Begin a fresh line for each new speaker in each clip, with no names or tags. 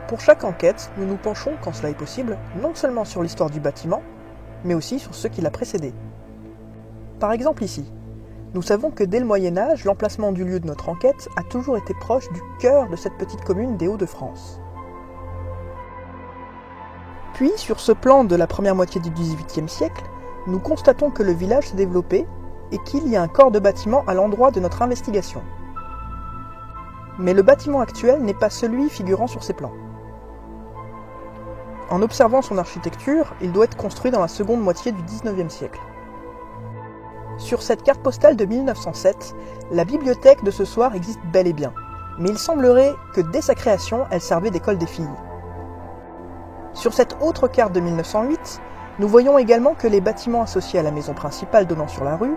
Pour chaque enquête, nous nous penchons, quand cela est possible, non seulement sur l'histoire du bâtiment, mais aussi sur ce qui l'a précédé. Par exemple ici, nous savons que dès le Moyen-Âge, l'emplacement du lieu de notre enquête a toujours été proche du cœur de cette petite commune des Hauts-de-France. Puis, sur ce plan de la première moitié du XVIIIe siècle, nous constatons que le village s'est développé et qu'il y a un corps de bâtiment à l'endroit de notre investigation. Mais le bâtiment actuel n'est pas celui figurant sur ces plans. En observant son architecture, il doit être construit dans la seconde moitié du XIXe siècle. Sur cette carte postale de 1907, la bibliothèque de ce soir existe bel et bien, mais il semblerait que dès sa création, elle servait d'école des filles. Sur cette autre carte de 1908, nous voyons également que les bâtiments associés à la maison principale donnant sur la rue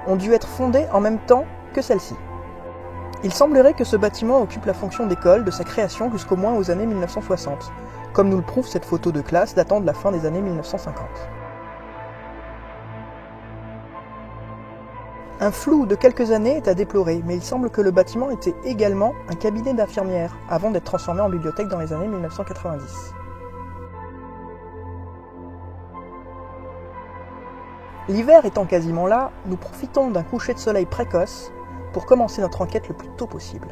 ont dû être fondés en même temps que celle-ci. Il semblerait que ce bâtiment occupe la fonction d'école de sa création jusqu'au moins aux années 1960, comme nous le prouve cette photo de classe datant de la fin des années 1950. Un flou de quelques années est à déplorer, mais il semble que le bâtiment était également un cabinet d'infirmière, avant d'être transformé en bibliothèque dans les années 1990. L'hiver étant quasiment là, nous profitons d'un coucher de soleil précoce pour commencer notre enquête le plus tôt possible.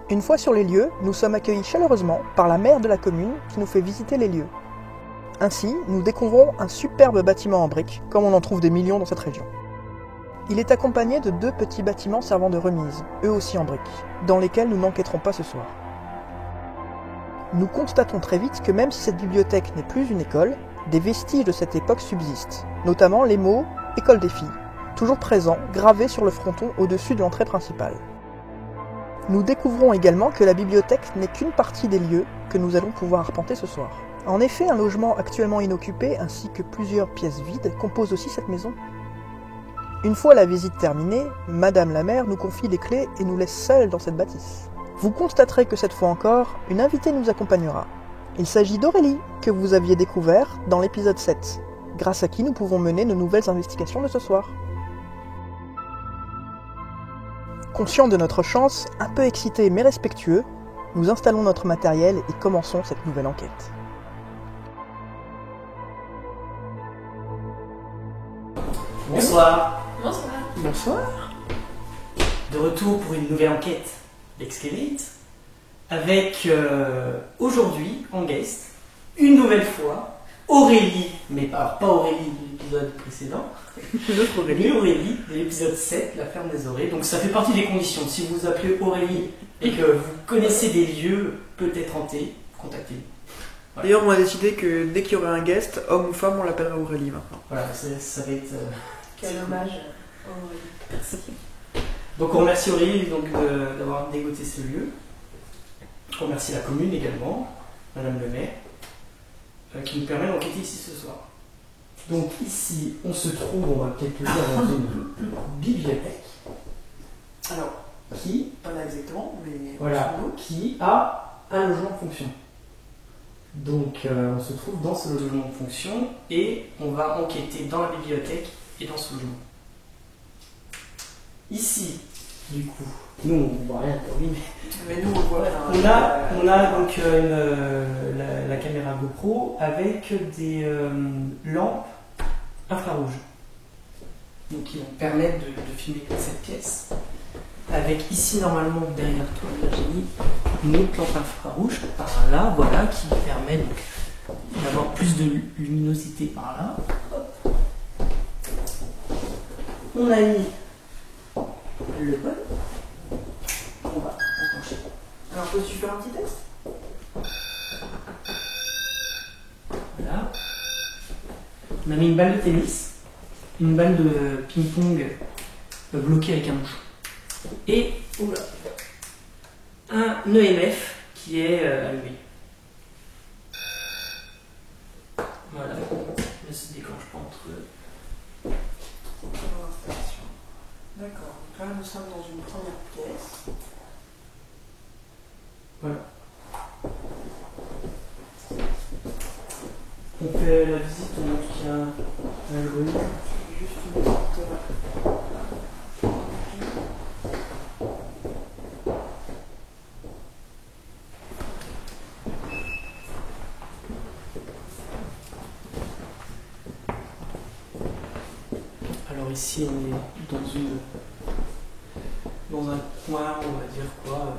Une fois sur les lieux, nous sommes accueillis chaleureusement par la maire de la commune qui nous fait visiter les lieux. Ainsi, nous découvrons un superbe bâtiment en briques, comme on en trouve des millions dans cette région. Il est accompagné de 2 petits bâtiments servant de remise, eux aussi en briques, dans lesquels nous n'enquêterons pas ce soir. Nous constatons très vite que même si cette bibliothèque n'est plus une école, des vestiges de cette époque subsistent, notamment les mots « École des filles », toujours présents, gravés sur le fronton au-dessus de l'entrée principale. Nous découvrons également que la bibliothèque n'est qu'une partie des lieux que nous allons pouvoir arpenter ce soir. En effet, un logement actuellement inoccupé ainsi que plusieurs pièces vides composent aussi cette maison. Une fois la visite terminée, Madame la maire nous confie les clés et nous laisse seuls dans cette bâtisse. Vous constaterez que cette fois encore, une invitée nous accompagnera. Il s'agit d'Aurélie, que vous aviez découvert dans l'épisode 7, grâce à qui nous pouvons mener nos nouvelles investigations de ce soir. Conscients de notre chance, un peu excités mais respectueux, nous installons notre matériel et commençons cette nouvelle enquête.
Bonsoir.
Bonsoir.
Bonsoir.
De retour pour une nouvelle enquête d'Excavate, avec aujourd'hui en guest, une nouvelle fois, Aurélie, mais pas Aurélie de l'épisode précédent,
L'autre Aurélie.
Aurélie de l'épisode 7, la ferme des Aurées. Donc ça fait partie des conditions. Si vous vous appelez Aurélie et que vous connaissez des lieux peut-être hantés, contactez-nous. Voilà.
D'ailleurs, on a décidé que dès qu'il y aurait un guest, homme ou femme, on l'appellerait Aurélie maintenant.
Voilà, ça va être...
Quel hommage Aurélie.
Merci. Donc on remercie Aurélie d'avoir dégoté ce lieu. On remercie la commune également, Madame le maire, qui nous permet d'enquêter ici ce soir. Donc ici, on se trouve, on va peut-être le dire, dans une bibliothèque.
Alors,
Qui,
pas là exactement, mais...
voilà, qui a un logement de fonction. Donc on se trouve dans ce logement de fonction et on va enquêter dans la bibliothèque et dans ce logement. Ici, du coup, nous on voit rien pour lui,
Mais nous, on voit...
on a donc la caméra GoPro avec des lampes infrarouges. Donc qui vont permettre de filmer cette pièce. Avec ici normalement derrière toi, j'ai mis une autre lampe infrarouge par là, voilà, qui permet d'avoir plus de luminosité par là. Hop. On a mis le bol. On va enclencher.
Alors, peux-tu faire un petit test?
Voilà. On a mis une balle de tennis, une balle de ping-pong bloquée avec un bouchon. Et oula, un EMF qui est allumé. Voilà, ne se déclenche pas entre eux.
D'accord, donc là nous sommes dans une première pièce.
Voilà. On fait la visite, on montre qu'il y a un algorithme.
Juste une petite...
Alors ici, on est dans un coin, on va dire quoi,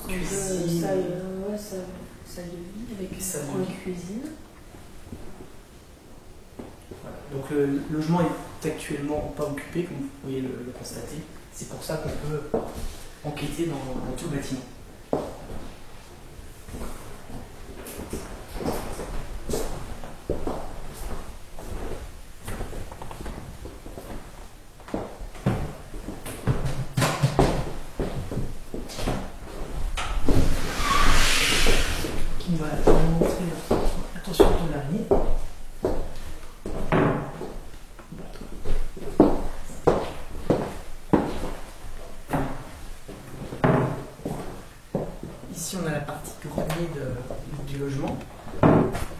cuisine.
Salle de vie avec
Salle de
une
vie.
cuisine.
Voilà. Donc le logement est actuellement pas occupé, comme vous pouvez le constater. C'est pour ça qu'on peut enquêter dans tout le bâtiment. Qui va vous montrer. Attention à ton araignée. Ici, on a la partie grenier du logement.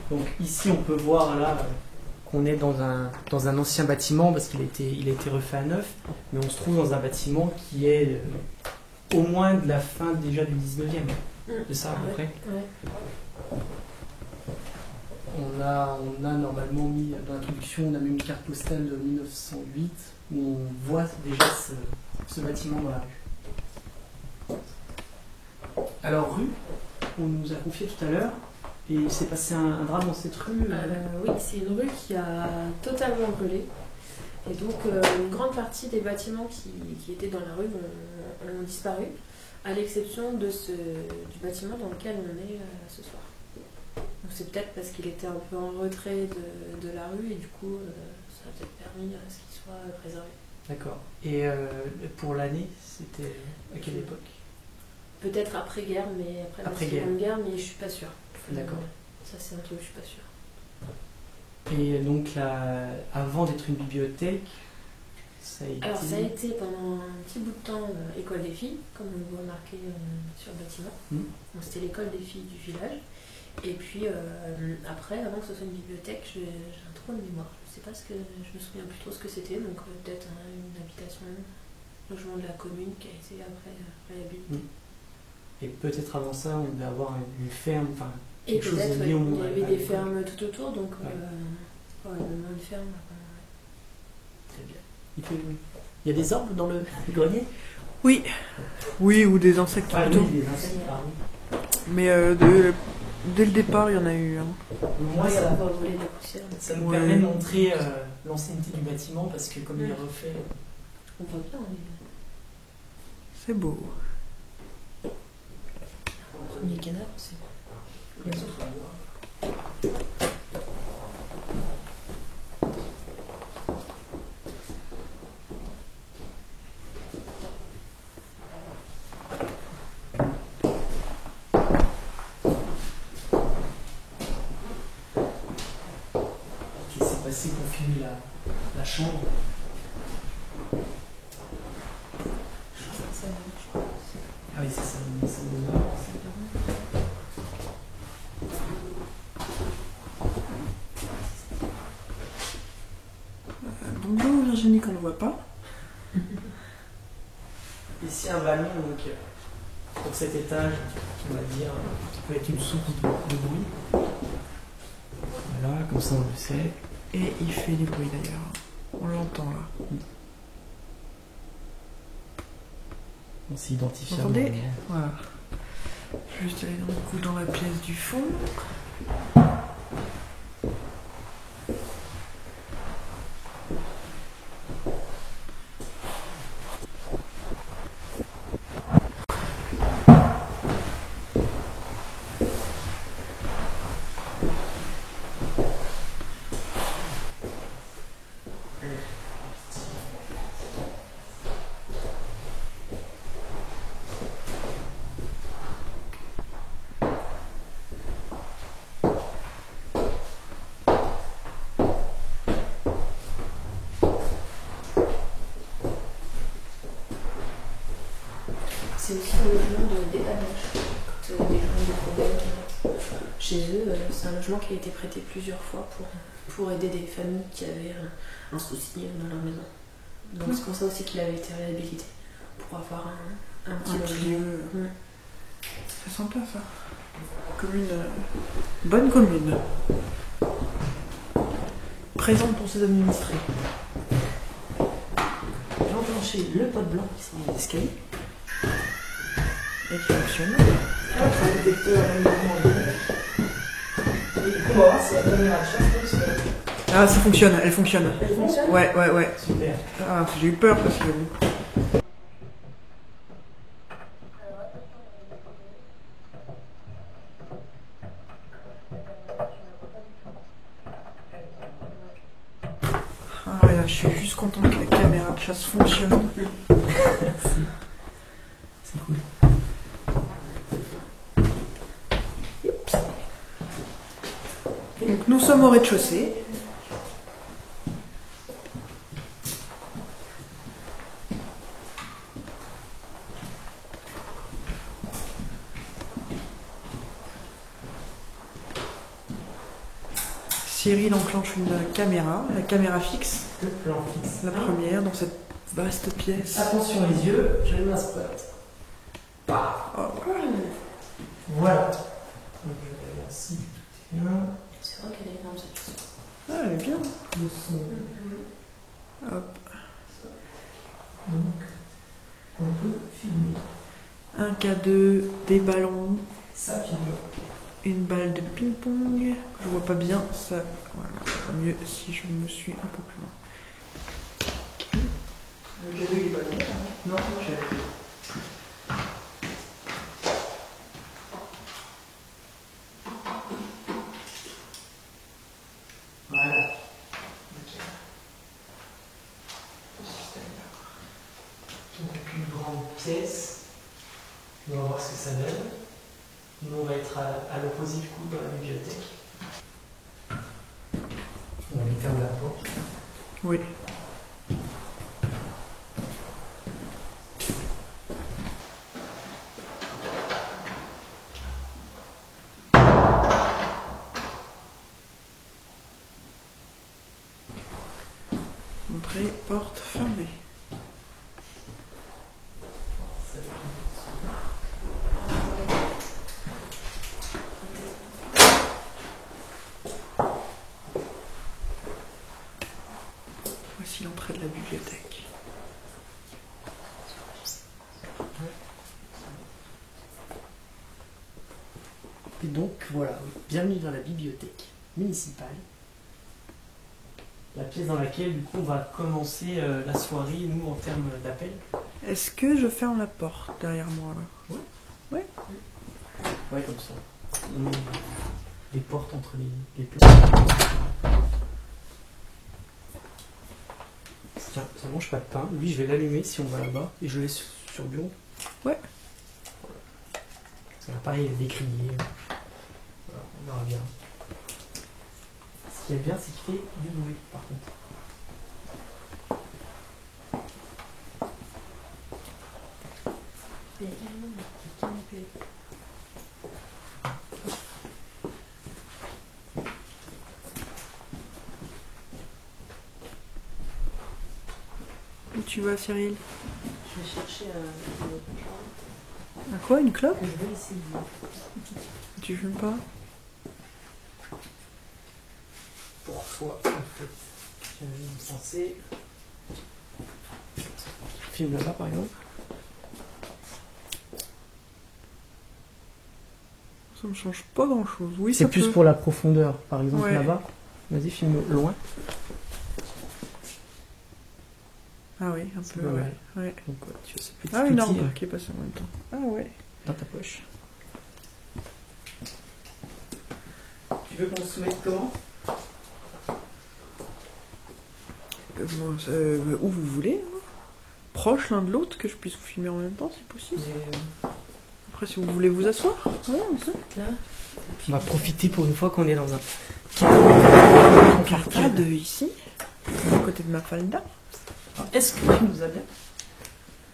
Donc ici, on peut voir là qu'on est dans un ancien bâtiment parce qu'il a été refait à neuf, mais on se trouve dans un bâtiment qui est au moins de la fin déjà du 19e. C'est ça à peu près.
Ouais.
On a normalement mis dans l'introduction, on a mis une carte postale de 1908 où on voit déjà ce bâtiment dans la rue. Alors rue, on nous a confié tout à l'heure, et il s'est passé un drame dans cette rue.
Oui, c'est une rue qui a totalement brûlé. Et donc, une grande partie des bâtiments qui étaient dans la rue ont disparu, à l'exception du bâtiment dans lequel on est ce soir. Donc, c'est peut-être parce qu'il était un peu en retrait de la rue, et du coup, ça a peut-être permis à ce qu'il soit préservé.
D'accord. Et pour l'année, c'était à quelle époque?
Peut-être après-guerre, mais après la
Après-guerre.
Seconde Guerre, mais je suis pas sûre.
D'accord.
Ça, c'est un truc, je suis pas sûre.
Et donc, avant d'être une bibliothèque, ça a été...
Alors, ça a été pendant un petit bout de temps école des filles, comme on le voit marqué sur le bâtiment. Donc, c'était l'école des filles du village. Et puis, après, avant que ce soit une bibliothèque, j'ai un trou de mémoire. Je sais pas je me souviens plus trop ce que c'était, donc peut-être une habitation, logement de la commune qui a été après réhabilité.
Et peut-être avant ça, on devait avoir une ferme, enfin,
Et
quelque chose
peut-être,
lié au
il y
monde.
avait des fermes tout autour, donc
Ouais.
probablement une ferme.
Très bien. Il y a des arbres dans le grenier?
Oui, ou des insectes
Ah
plutôt.
oui, des insectes, pardon.
Mais dès le départ, il y en a eu.
Moi,
Oui,
ça,
on va voler des poussières.
ça nous
Ouais.
permet de montrer l'ancienneté du bâtiment parce que comme il est refait,
On voit bien, oui.
C'est beau.
Premier cadavre, c'est
les autres, on va voir. Qu'est-ce qui s'est passé pour filmer la chambre? Ah oui, c'est ça, c'est bon.
Bonjour Virginie, qu'on ne voit pas.
Ici un ballon donc, pour cet étage, on va dire, qui peut être une source de bruit. Voilà, comme ça on le sait.
Et il fait des bruits d'ailleurs. On l'entend là.
On s'est identifié.
Vous entendez? Voilà. Je vais juste aller dans la pièce du fond.
C'est aussi un logement de dépannage. Quand des gens ont des problèmes chez eux, c'est un logement qui a été prêté plusieurs fois pour aider des familles qui avaient un souci dans leur maison. Donc c'est pour ça aussi qu'il avait été réhabilité, pour avoir un petit logement.
lieu. C'est sympa ça. Commune. Bonne commune. Présente pour ses administrés.
déclencher le pot blanc qui sont dans l'escalier.
Et qui fonctionne.
Un détecteur de mouvement. Et du coup, on va voir si la caméra de chasse fonctionne.
Ah, ça fonctionne, elle fonctionne.
Elle fonctionne?
Ouais.
Super.
Ah, j'ai eu peur parce que. Ah, là, je suis juste content que la caméra de chasse fonctionne.
C'est cool.
Donc, nous sommes au rez-de-chaussée. Cyril enclenche une caméra, la caméra fixe,
Le plan fixe.
la première dans cette vaste pièce.
Attention les yeux, j'allume ma spot. Bah.
Oh,
Voilà. Donc je vais aller ainsi. Bien.
C'est vrai qu'elle est énorme cette chose.
ah, elle est bien.
Le son.
Hop.
Donc, on peut filmer.
Un K2, des ballons,
Ça filme.
une balle de ping-pong. Je vois pas bien, ça. Voilà, ça va mieux si je me suis un peu plus loin. J'ai vu les ballons.
Non, j'ai. Voilà. Ok. Donc une grande pièce. On va voir ce que ça donne. Nous on va être à l'opposé du coup dans la bibliothèque. On va lui fermer la porte.
Oui. Entrée, porte fermée. Voici l'entrée de la bibliothèque.
Et donc voilà, bienvenue dans la bibliothèque municipale. La pièce dans laquelle du coup on va commencer la soirée, nous en termes d'appel.
Est-ce que je ferme la porte derrière moi là?
Ouais, comme ça. On met les portes entre les plans. Tiens, ça mange pas de pain. Lui, je vais l'allumer si on va là-bas et je le laisse sur le bureau.
Ouais.
Parce que l'appareil est décrié. Voilà, on verra bien. Ce qui est bien, c'est qu'il fait du bruit par contre.
Il y a également des canapés.
Où tu vas, Cyril?
Je vais chercher un
À quoi? Une clope?
je vais essayer.
Tu fumes pas?
Pour toi, en fait, j'avais censé. Filme là-bas par exemple.
Ça me change pas grand chose. Oui,
C'est
ça
plus
peut.
pour la profondeur, par exemple
Ouais.
là-bas. Vas-y, filme loin.
Ah oui, un
C'est
peu.
pas
Ouais.
mal.
Ouais.
Donc, ouais, tu as ce petit
Ah, une
outil
arbre qui est passée en même temps. Ah ouais.
dans ta poche. Tu veux qu'on se mette comment?
Bon, où vous voulez. Hein. Proche l'un de l'autre, que je puisse vous filmer en même temps, si possible. Après, si vous voulez vous asseoir. Ouais, on sait.
Là,
On va profiter pour une fois qu'on est dans un
Arcade ici, à côté de ma falda.
Est-ce que tu nous as bien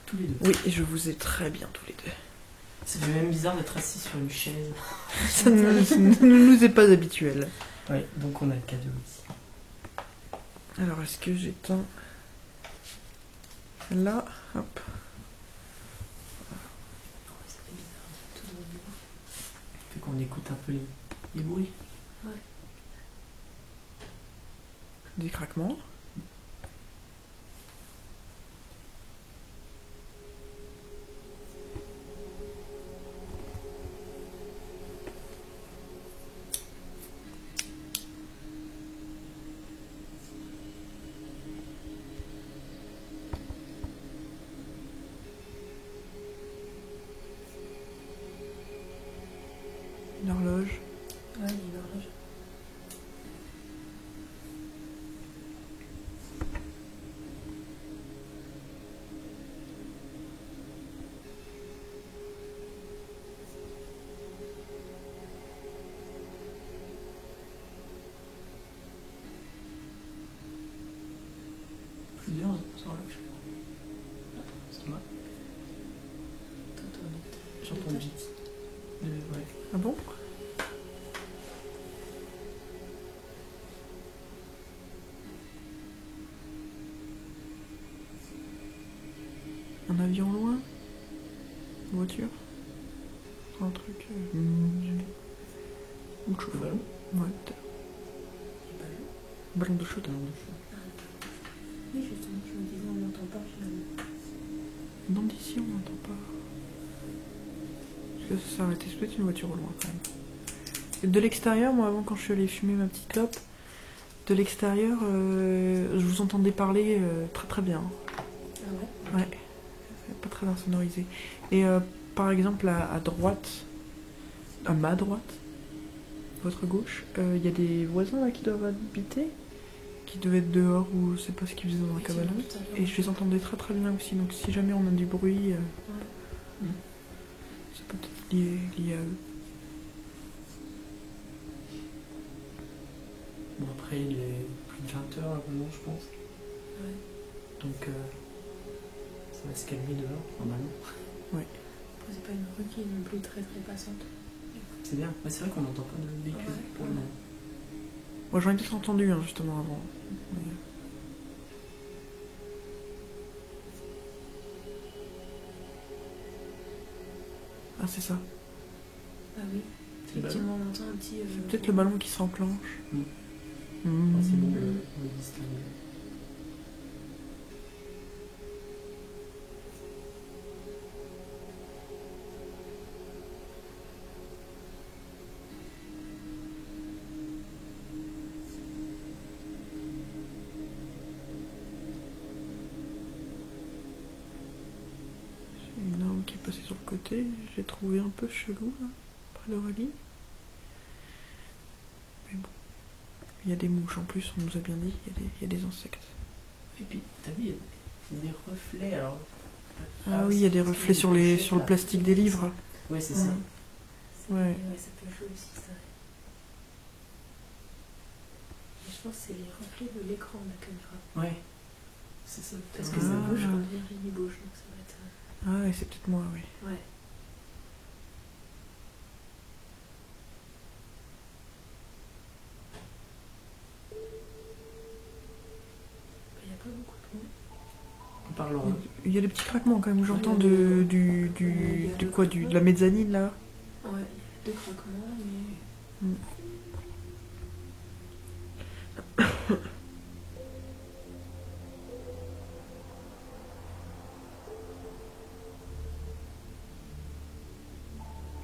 tous les deux?
Oui, et je vous ai très bien tous les deux.
C'est même bizarre d'être assis sur une chaise.
Ça ne nous est pas habituel.
Ouais, donc on a le cadeau ici.
Alors, est-ce que j'éteins là? Hop.
ça fait bizarre. Tout dans le bureau.
Fait qu'on écoute un peu les bruits.
Des craquements.
c'est vrai. C'est moi. J'entends vite. Ouais.
Ah bon? Un avion loin? Une voiture? Un truc. Ou de chauffe.
Ballon?
Ouais, peut-être. Ballon de chute.
Oui, justement, je me disais, on n'entend pas finalement.
Non, d'ici on n'entend pas. Parce que ça s'est arrêté, c'est peut-être une voiture au loin quand même. Et de l'extérieur, moi avant quand je suis allée fumer ma petite clope, de l'extérieur, je vous entendais parler très très bien.
Ah ouais?
Ouais, c'est pas très insonorisé. Et par exemple à droite, à ma droite, votre gauche, il y a des voisins là qui doivent habiter, qui devaient être dehors ou je sais pas ce qu'ils faisaient dans un cabanon. Et je les entendais très très bien aussi, donc si jamais on a du bruit, ça peut être lié à eux.
Bon, après, il est plus de 20h maintenant, je pense.
Ouais.
Donc, ça va se calmer dehors, normalement.
Après, c'est pas une rue qui est non plus très très passante.
C'est bien. Ouais, c'est vrai qu'on n'entend pas de véhicule pour le moment.
Moi j'en ai peut-être entendu justement avant. Mais... Ah c'est ça.
Ah oui,
C'est le ballon.
effectivement, on entend un petit.
C'est peut-être le ballon qui s'enclenche.
Ah, c'est bon, on le distingue.
Une arme qui est passée sur le côté, je l'ai trouvé un peu chelou là, près de Aurélie. Mais bon, il y a des mouches en plus, on nous a bien dit, il y a des insectes.
Et puis, t'as vu, il y a des reflets alors.
Ah oui, il y a des reflets sur le plastique des livres.
Ouais, c'est ça.
Ouais.
Ouais, ça peut jouer aussi, ça. Mais je pense que c'est les reflets de l'écran de la caméra.
Ouais. C'est ça.
Parce
Ah.
que ça bouge quand il bouge, donc ça va être.
Ah ouais, c'est peut-être moi, oui.
Ouais. Il n'y a pas beaucoup de monde.
On parle en...
Il y a des petits craquements quand même, j'entends de la mezzanine là.
Ouais, il y a deux craquements, mais.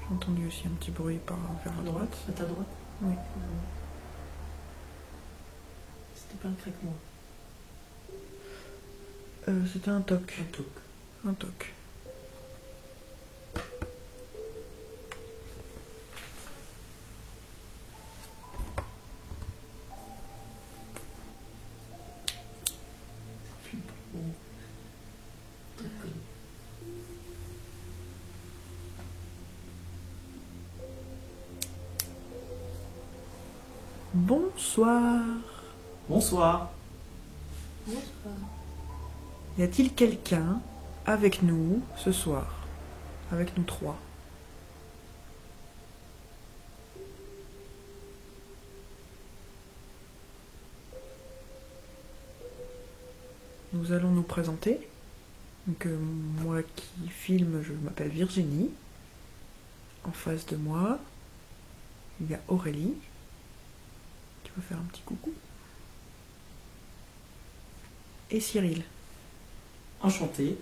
J'ai entendu aussi un petit bruit vers la droite.
À ta droite?
Oui.
C'était pas un craquement.
C'était un toc.
Un toc.
Un toc. Bonsoir.
Bonsoir.
Bonsoir.
Y a-t-il quelqu'un avec nous ce soir? Avec nous trois? Nous allons nous présenter. Donc moi qui filme, je m'appelle Virginie. En face de moi, il y a Aurélie qui va faire un petit coucou. Et Cyril.
Enchanté.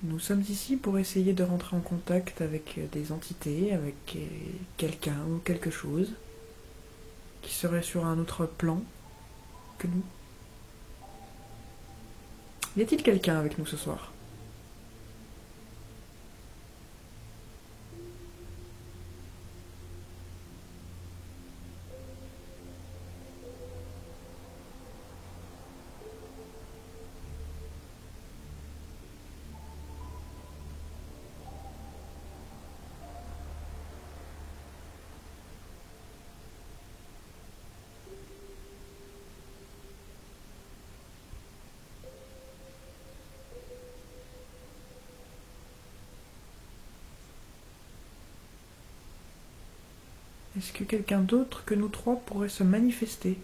Nous sommes ici pour essayer de rentrer en contact avec des entités, avec quelqu'un ou quelque chose qui serait sur un autre plan que nous. Y a-t-il quelqu'un avec nous ce soir? Est-ce que quelqu'un d'autre que nous trois pourrait se manifester?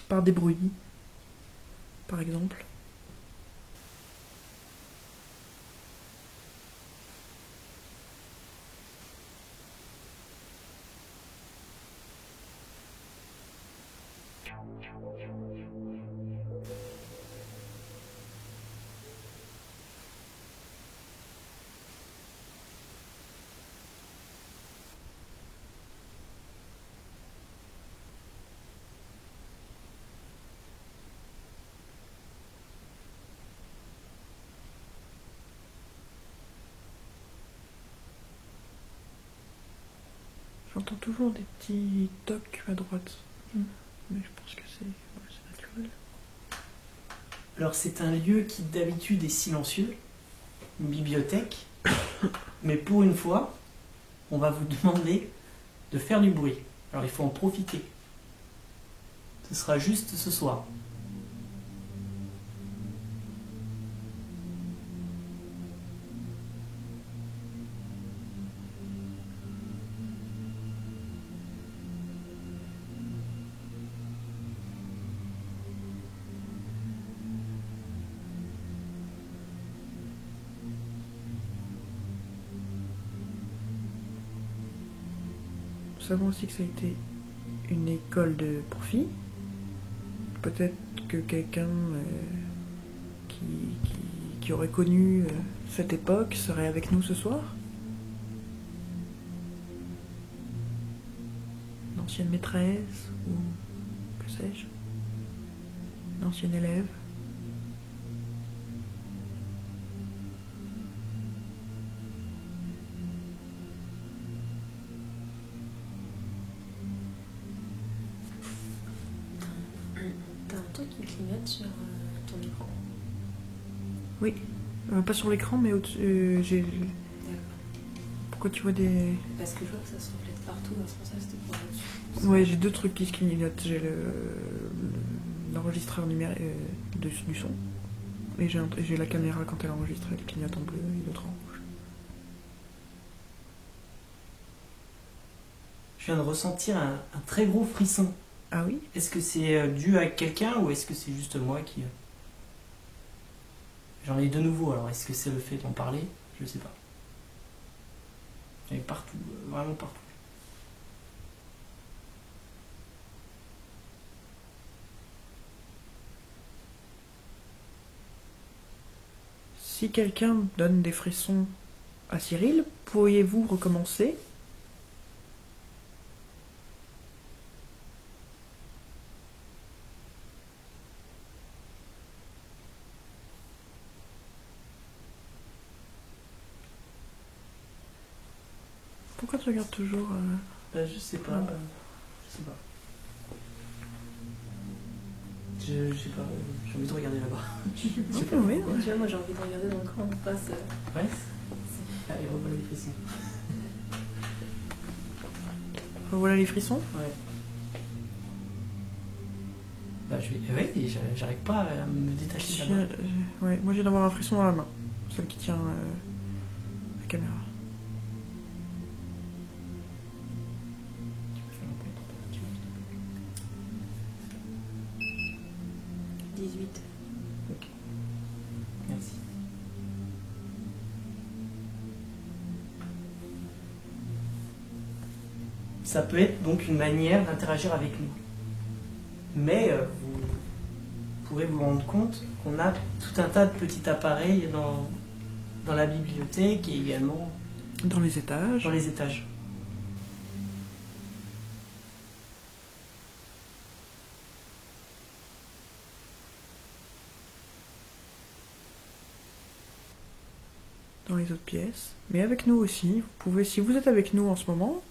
Par des bruits, par exemple. J'entends toujours des petits tocs à droite. Mais je pense que c'est naturel.
Alors c'est un lieu qui d'habitude est silencieux, une bibliothèque, mais pour une fois, on va vous demander de faire du bruit. Alors il faut en profiter. Ce sera juste ce soir.
Nous savons aussi que ça a été une école pour filles. Peut-être que quelqu'un qui aurait connu cette époque serait avec nous ce soir. Une ancienne maîtresse ou que sais-je. Une ancienne élève.
T'as un truc qui clignote sur ton écran.
Oui, pas sur l'écran, mais au-dessus. J'ai.
D'accord.
Pourquoi tu vois des.
Parce que je vois que ça se reflète partout, c'est pour ça que c'était pour là-dessus.
Ouais, j'ai deux trucs qui se clignotent. J'ai l'enregistreur numérique du son. Et j'ai la caméra quand elle enregistre, elle clignote en bleu et l'autre en rouge.
Je viens de ressentir un très gros frisson.
Ah oui?
Est-ce que c'est dû à quelqu'un ou est-ce que c'est juste moi qui... J'en ai de nouveau, alors est-ce que c'est le fait d'en parler? Je sais pas. Il y en a partout, vraiment partout.
Si quelqu'un donne des frissons à Cyril, pourriez-vous recommencer? Pourquoi tu regardes toujours
Je sais pas. Je sais pas. Je sais pas, j'ai envie de regarder là-bas. Je sais pas.
Oui,
Tu vois, moi j'ai envie de regarder dans le camp, on passe.
Ouais. Ah, et revoilà les frissons.
Voilà les frissons.
Ouais. Bah, ouais, j'arrive pas à me détacher de là-bas.
Ouais, moi j'ai d'avoir un frisson dans la main, celle qui tient la caméra.
18.
Ok. Merci. Ça peut être donc une manière d'interagir avec nous. Mais vous pourrez vous rendre compte qu'on a tout un tas de petits appareils dans la bibliothèque et également
Dans les étages.
dans les étages.
Dans les autres pièces. Mais avec nous aussi, vous pouvez, si vous êtes avec nous en ce moment,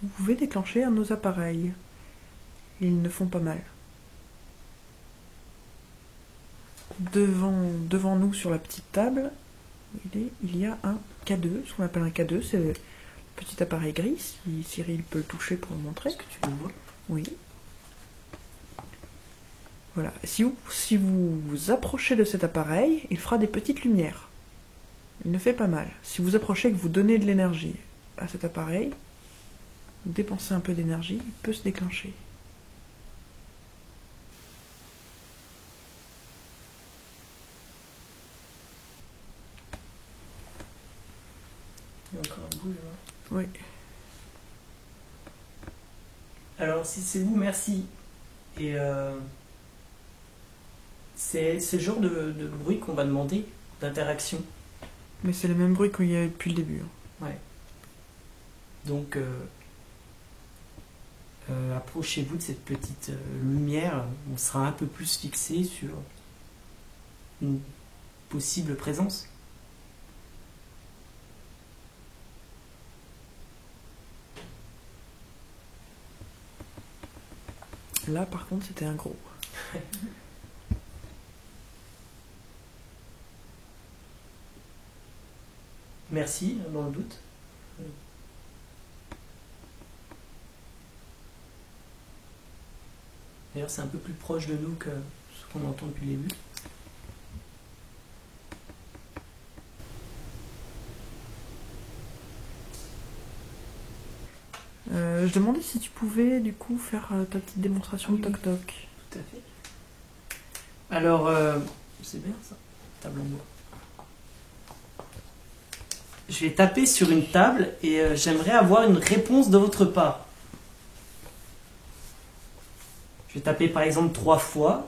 vous pouvez déclencher un de nos appareils. Ils ne font pas mal. Devant nous, sur la petite table, il y a un K2, ce qu'on appelle un K2, c'est le petit appareil gris, si Cyril peut le toucher pour le montrer.
Est-ce que tu le vois?
Oui. Voilà. Si vous vous approchez de cet appareil, il fera des petites lumières. Il ne fait pas mal. Si vous approchez et que vous donnez de l'énergie, à cet appareil, dépenser un peu d'énergie, il peut se déclencher.
Il y a encore un bout là.
Oui.
Alors, si c'est vous, merci. Et c'est le genre de bruit qu'on va demander, d'interaction.
Mais c'est le même bruit qu'il y a eu depuis le début.
Ouais. Donc, approchez-vous de cette petite lumière. On sera un peu plus fixé sur une possible présence.
Là, par contre, c'était un gros.
Merci, dans le doute. D'ailleurs, c'est un peu plus proche de nous que ce qu'on entend depuis le début.
Je demandais si tu pouvais, du coup, faire ta petite démonstration de toc-toc.
Tout à fait. Alors, c'est bien ça, table en bois. Je vais taper sur une table et j'aimerais avoir une réponse de votre part. Je vais taper par exemple 3 fois.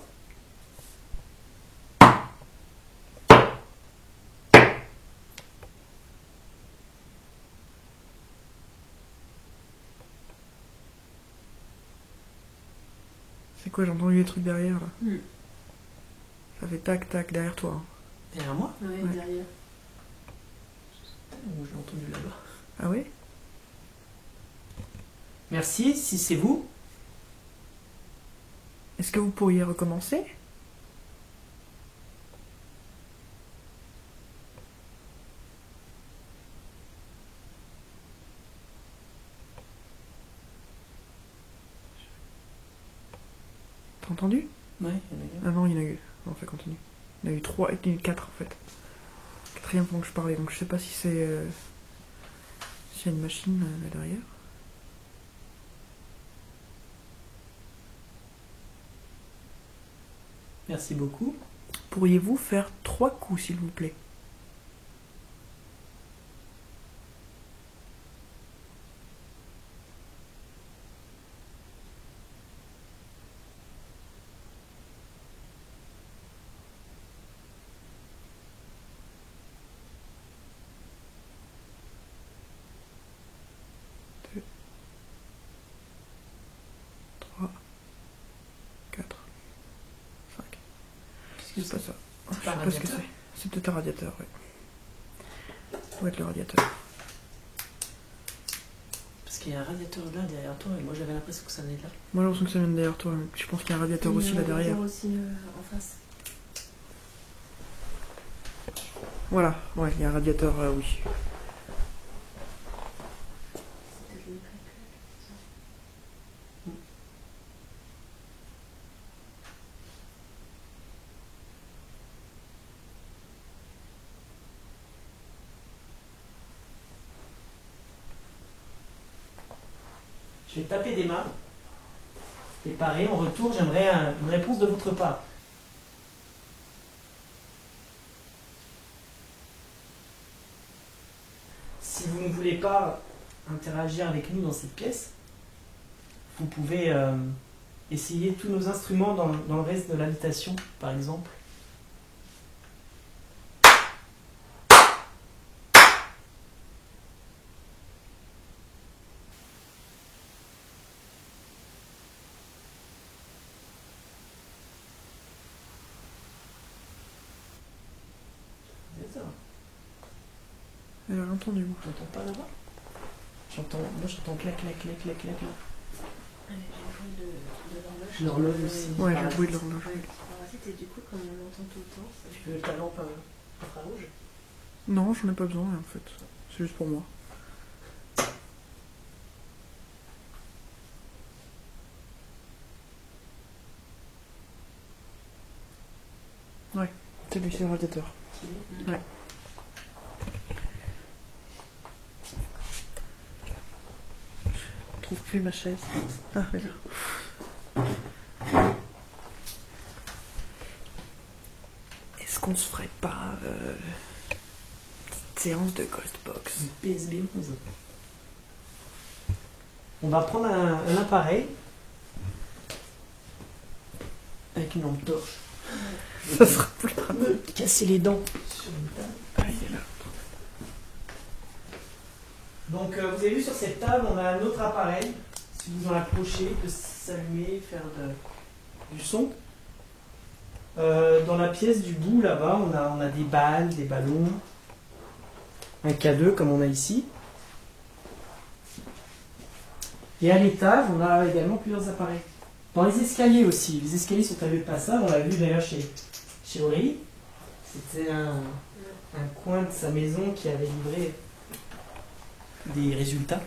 C'est quoi, j'ai entendu des trucs derrière, là.
Hmm.
Ça fait tac-tac derrière toi. Hein.
Derrière moi?
Ouais,
Ouais.
derrière.
Ou je l'ai entendu là-bas.
Ah oui?
Merci, si c'est vous.
Est-ce que vous pourriez recommencer? T'as entendu?
Ouais, il y en a
Ah non, il y en a eu. On fait continue. Il y en a eu 3 et il y en a eu 4 en fait. Quatrième pendant que je parlais, donc je sais pas si c'est. S'il y a une machine là derrière.
Merci beaucoup.
Pourriez-vous faire 3 coups s'il vous plaît? Deux, 3, 4, 5.
Qu'est-ce que
C'est pas ça. Je
C'est
sais
pas un
pas ce que
radiateur?
c'est. C'est peut-être un radiateur, ouais. Ça doit être le radiateur.
Parce qu'il y a un radiateur là derrière toi et moi j'avais l'impression que ça venait de là.
Moi j'ai l'impression que ça vient de derrière toi, mais je pense qu'il y a un radiateur aussi là derrière.
Aussi en face.
Voilà, ouais, il y a un radiateur, oui.
Je vais taper des mains. Et pareil, en retour, j'aimerais une réponse de votre part. Si vous ne voulez pas interagir avec nous dans cette pièce, vous pouvez essayer tous nos instruments dans le reste de l'habitation, par exemple. C'est ça.
Elle a entendu, moi.
J'entends pas là-bas. Moi j'entends clac, clac, clac, clac, clac, clac.
J'ai le bruit de l'horloge.
L'horloge aussi.
Ouais,
Par
j'ai
la
le bruit de
suite.
l'horloge.
Ouais, parasite, et du coup, comme on l'entend tout le temps, ça
Tu veux ta lampe infrarouge?
Non, j'en ai pas besoin en fait. C'est juste pour moi. Ouais, c'est lui, c'est le radiateur. Ouais. retrouve plus ma chaise. Ah, oui, là. Est-ce qu'on se ferait pas petite séance de Ghostbox?
PSB 11. On va prendre un appareil avec une lampe torche.
Ça sera plus pratique.
Me casser les dents sur une table.
Ah, il est là.
Donc vous avez vu sur cette table, on a un autre appareil. Si vous en approchez, il peut s'allumer, faire du son. Dans la pièce du bout, là-bas, on a des balles, des ballons, un K2 comme on a ici. Et à l'étage, on a également plusieurs appareils. Dans les escaliers aussi, les escaliers sont à lieu de passage, on l'a vu d'ailleurs chez Aurélie. C'était un coin de sa maison qui avait livré des résultats.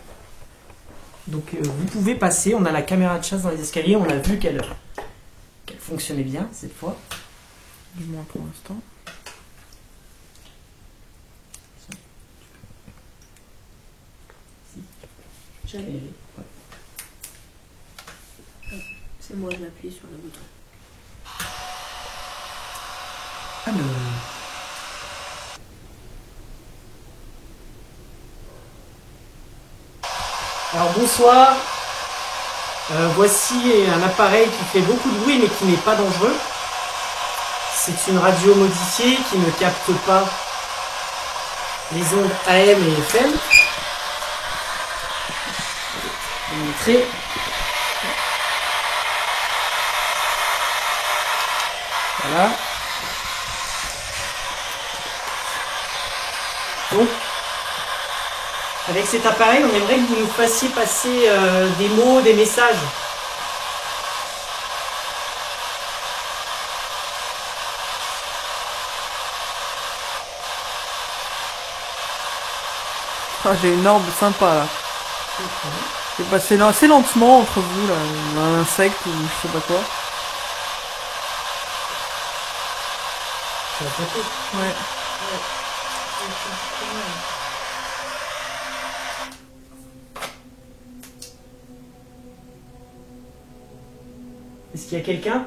Donc vous pouvez passer, on a la caméra de chasse dans les escaliers, on a vu qu'elle fonctionnait bien cette fois.
Du moins pour l'instant.
J'avais.
Ouais.
C'est moi, je m'appuie sur le bouton.
Alors bonsoir, voici un appareil qui fait beaucoup de bruit mais qui n'est pas dangereux. C'est une radio modifiée qui ne capte pas les ondes AM et FM. Je vais vous montrer. Voilà. Donc, avec cet appareil, on aimerait que vous nous fassiez passer des mots, des messages.
Ah, j'ai une orbe sympa là. J'ai passé là assez lentement entre vous là, un insecte ou je sais pas quoi. Ouais.
Est-ce qu'il y a quelqu'un ?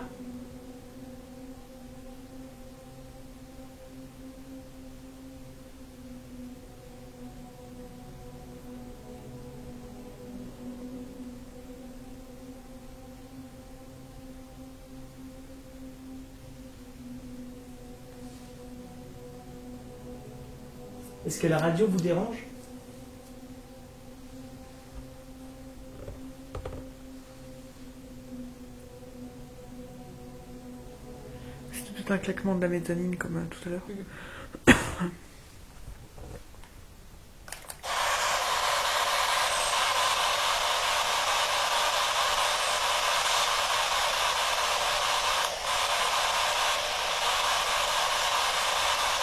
Est-ce que la radio vous dérange ?
C'était tout un claquement de la méthanique comme tout à l'heure.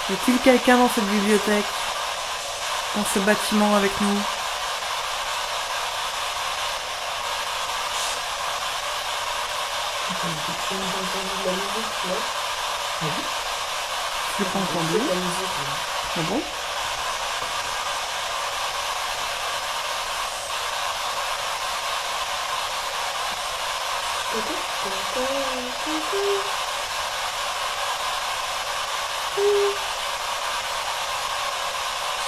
Y a-t-il quelqu'un dans cette bibliothèque? Dans ce bâtiment avec nous? Je l'ai pas entendu. Ah bon?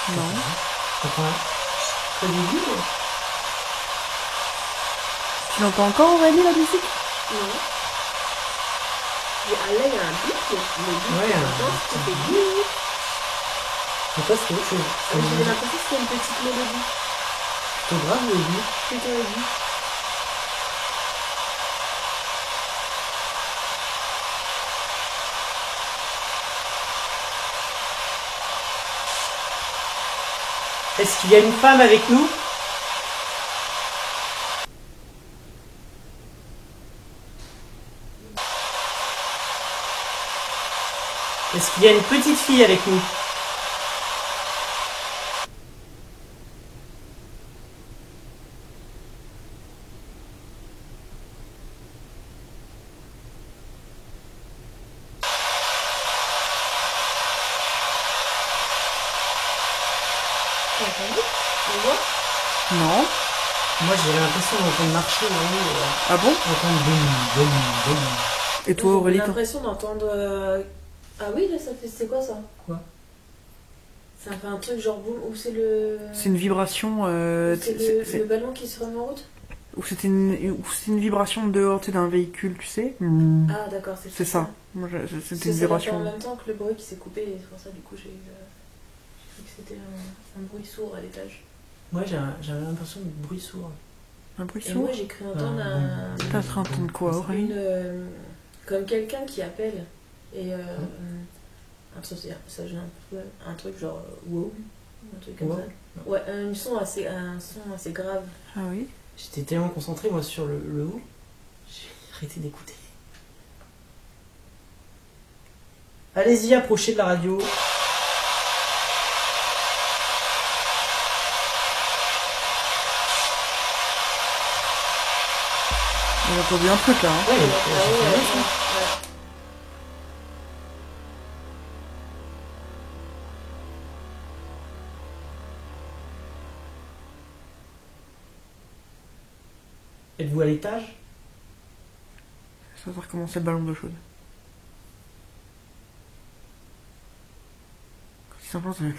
Non.
Très début.
Tu l'entends encore Aurélie la musique?
Non. Là, il y a un bip, mais
Ouais,
ça fait bip.
Mais ça, c'est autre chose.
J'avais l'impression que c'était une petite mélodie.
C'est grave, le début.
Plutôt aigu.
Est-ce qu'il y a une femme avec nous ? Est-ce qu'il y a une petite fille avec nous ?
T'as entendu? On voit?
Non.
Moi j'ai l'impression d'entendre marcher,
Ah bon?
d'entendre boum, boum, boum.
Et toi, Aurélie,
J'ai l'impression d'entendre. Ah oui, là, c'est quoi ça?
Quoi?
Ça fait un truc genre boum, ou c'est le.
c'est une vibration.
C'est le ballon qui se remet en route?
Ou c'était une vibration dehors, tu sais, d'un véhicule, tu sais.
Ah d'accord,
C'est ça. Moi, c'était une
Ça
vibration.
en même temps que le bruit qui s'est coupé, et c'est pour ça du coup j'ai cru que c'était un bruit sourd à l'étage.
Moi j'avais l'impression de bruit sourd.
Un bruit
Et
sourd.
moi j'ai cru entendre un.
T'as entendu quoi, Aurélie?
Comme quelqu'un qui appelle et un truc genre wow, un truc comme
Wow.
ça. Ouais, un son assez grave.
Ah oui.
J'étais tellement concentré moi sur le haut, j'ai arrêté d'écouter. Allez-y, approchez de la radio.
J'ai entendu un truc là. Hein.
Ouais,
Ouais.
Êtes-vous à l'étage?
Ça va recommencer le ballon d'eau chaude. Quand il s'entend, c'est.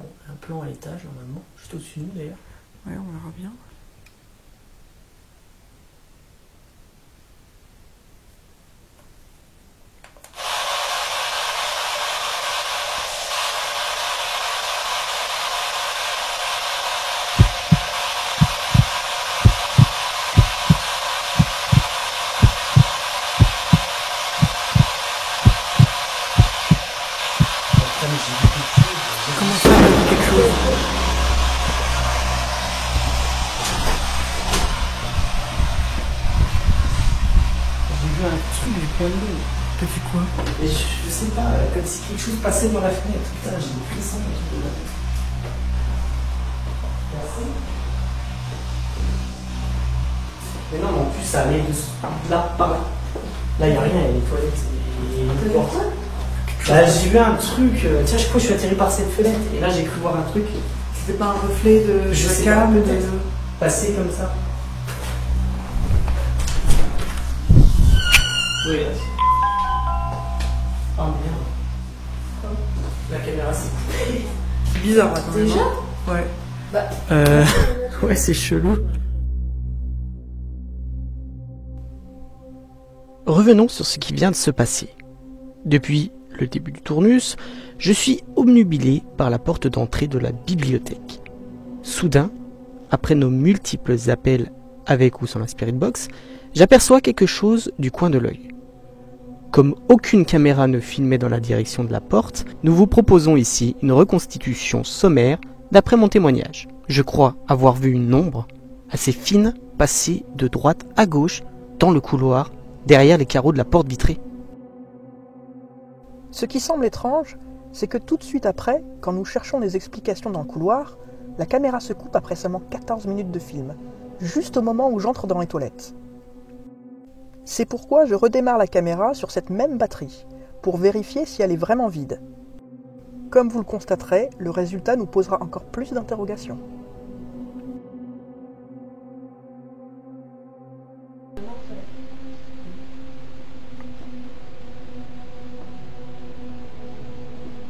Bon, un plan à l'étage normalement, juste au-dessus de nous d'ailleurs.
Ouais, on verra bien. Comment ça, elle a dit quelque chose?
J'ai vu un truc du point de vue.
T'as fait quoi?
Et je sais pas, comme si quelque chose passait dans la fenêtre. Putain, j'ai des frissons et tout. Mais non, mais en plus, ça allait de là, par là. Là, il n'y a rien, il y a les toilettes et les portes. Bah, j'ai vu un truc, tiens, je crois que je suis atterri par cette fenêtre. Et là, j'ai cru voir un truc
C'était pas un reflet de
Je sais
câble,
pas, peut-être. passer comme ça. Oui, là. Oh merde. La caméra s'est coupée.
C'est bizarre là quand même.
Déjà?
Ouais.
Bah.
Ouais, c'est chelou. Revenons sur ce qui vient de se passer. Depuis le début du tournus, je suis obnubilé par la porte d'entrée de la bibliothèque. Soudain, après nos multiples appels avec ou sans la Spirit Box, j'aperçois quelque chose du coin de l'œil. Comme aucune caméra ne filmait dans la direction de la porte, nous vous proposons ici une reconstitution sommaire d'après mon témoignage. Je crois avoir vu une ombre assez fine passer de droite à gauche dans le couloir derrière les carreaux de la porte vitrée.
Ce qui semble étrange, c'est que tout de suite après, quand nous cherchons des explications dans le couloir, la caméra se coupe après seulement 14 minutes de film, juste au moment où j'entre dans les toilettes. C'est pourquoi je redémarre la caméra sur cette même batterie, pour vérifier si elle est vraiment vide. Comme vous le constaterez, le résultat nous posera encore plus d'interrogations.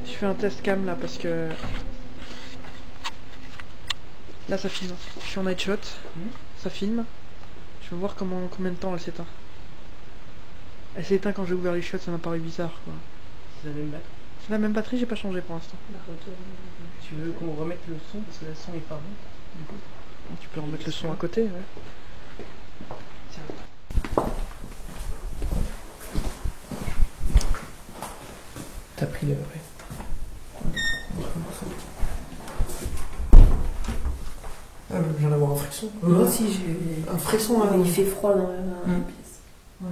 Je fais un test cam là parce que là ça filme. Je suis en night shot, ça filme. Je vais voir combien de temps elle s'éteint. Elle s'est éteinte quand j'ai ouvert les shots, ça m'a paru bizarre quoi.
C'est la même batterie.
C'est la même batterie, j'ai pas changé pour l'instant.
Tu veux qu'on remette le son parce que le son est pas bon du coup.
Tu peux remettre le son à côté, ouais.
Tiens. T'as pris le... Ouais. Ah, je viens d'avoir un frisson.
Moi aussi j'ai
Un frisson.
il fait froid dans la pièce.
Ouais.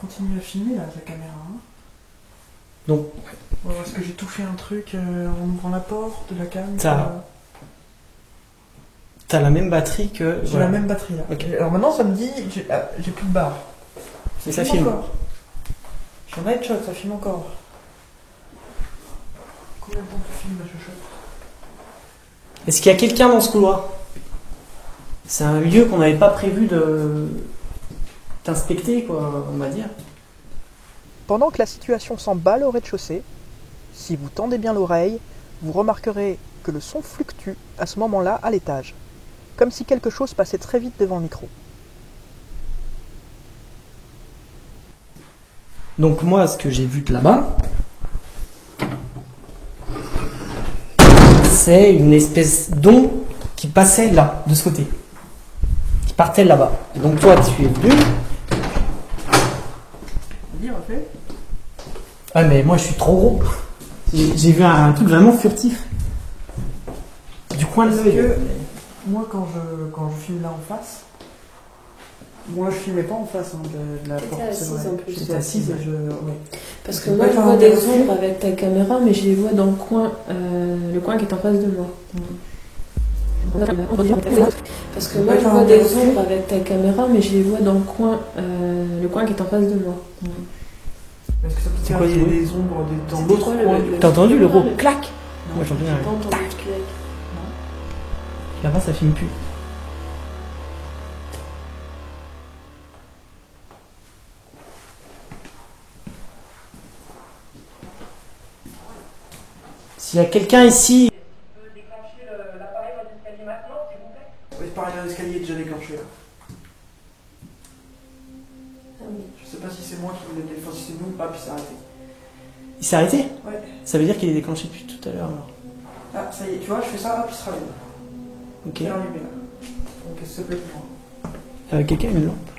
Continue à filmer là, la caméra. Hein.
Donc,
Est-ce que j'ai tout fait un truc en ouvrant la porte de la cam?
Ça. T'as la même batterie que...
J'ai
voilà.
la même batterie là.
Ok.
Alors maintenant ça me dit, j'ai plus de barre.
Mais ça filme.
Encore. Je suis en headshot, ça filme encore. Combien de temps tu filmes, ma chochotte?
Est-ce qu'il y a quelqu'un dans ce couloir? C'est un lieu qu'on n'avait pas prévu d'inspecter, quoi, on va dire.
Pendant que la situation s'emballe au rez-de-chaussée, si vous tendez bien l'oreille, vous remarquerez que le son fluctue à ce moment-là à l'étage, comme si quelque chose passait très vite devant le micro.
Donc moi, ce que j'ai vu de là-bas, c'est une espèce d'onde qui passait là, de ce côté. Qui partait là-bas. Et donc toi, tu es venu.
Vas-y, refais.
Ah mais moi, je suis trop gros. J'ai vu un truc vraiment furtif. Du coin de
Parce
l'œil.
que moi, quand je filme là en face, moi je filmais pas en face de la
T'étais
porte.
assise
c'est vrai.
en plus.
J'étais assise et je. Ouais.
Parce que
Tu
moi,
peux
je
faire
vois
un
des
reflet
ombres avec ta caméra, mais je les vois dans le coin qui est en face de moi. Parce que
Tu
moi,
peux
je
faire
vois
un
des
reflet
ombres avec ta caméra, mais je les vois dans le coin qui est en face de moi.
Est-ce que ça peut
C'est
faire
quoi ce bruit
des ombres dans
C'était
l'autre
quoi,
coin
T'as entendu le gros
le-
clac? Moi j'entends
J'ai
rien.
pas entendu le clac.
Là-bas ça filme plus. S'il y a quelqu'un ici...
Oui, pareil, l'escalier est déjà déclenché là.
Ah oui.
Je sais pas si c'est moi qui voulais le enfin, si c'est nous ou pas, puis c'est arrêté.
Il s'est arrêté?
Ouais.
Ça veut dire qu'il est déclenché depuis tout à l'heure alors.
Ah, ça y est, tu vois, je fais ça, hop, il se rallume.
Ok.
Il est allumé là. Donc, s'il te plaît, pour moi.
Quelqu'un a une lampe?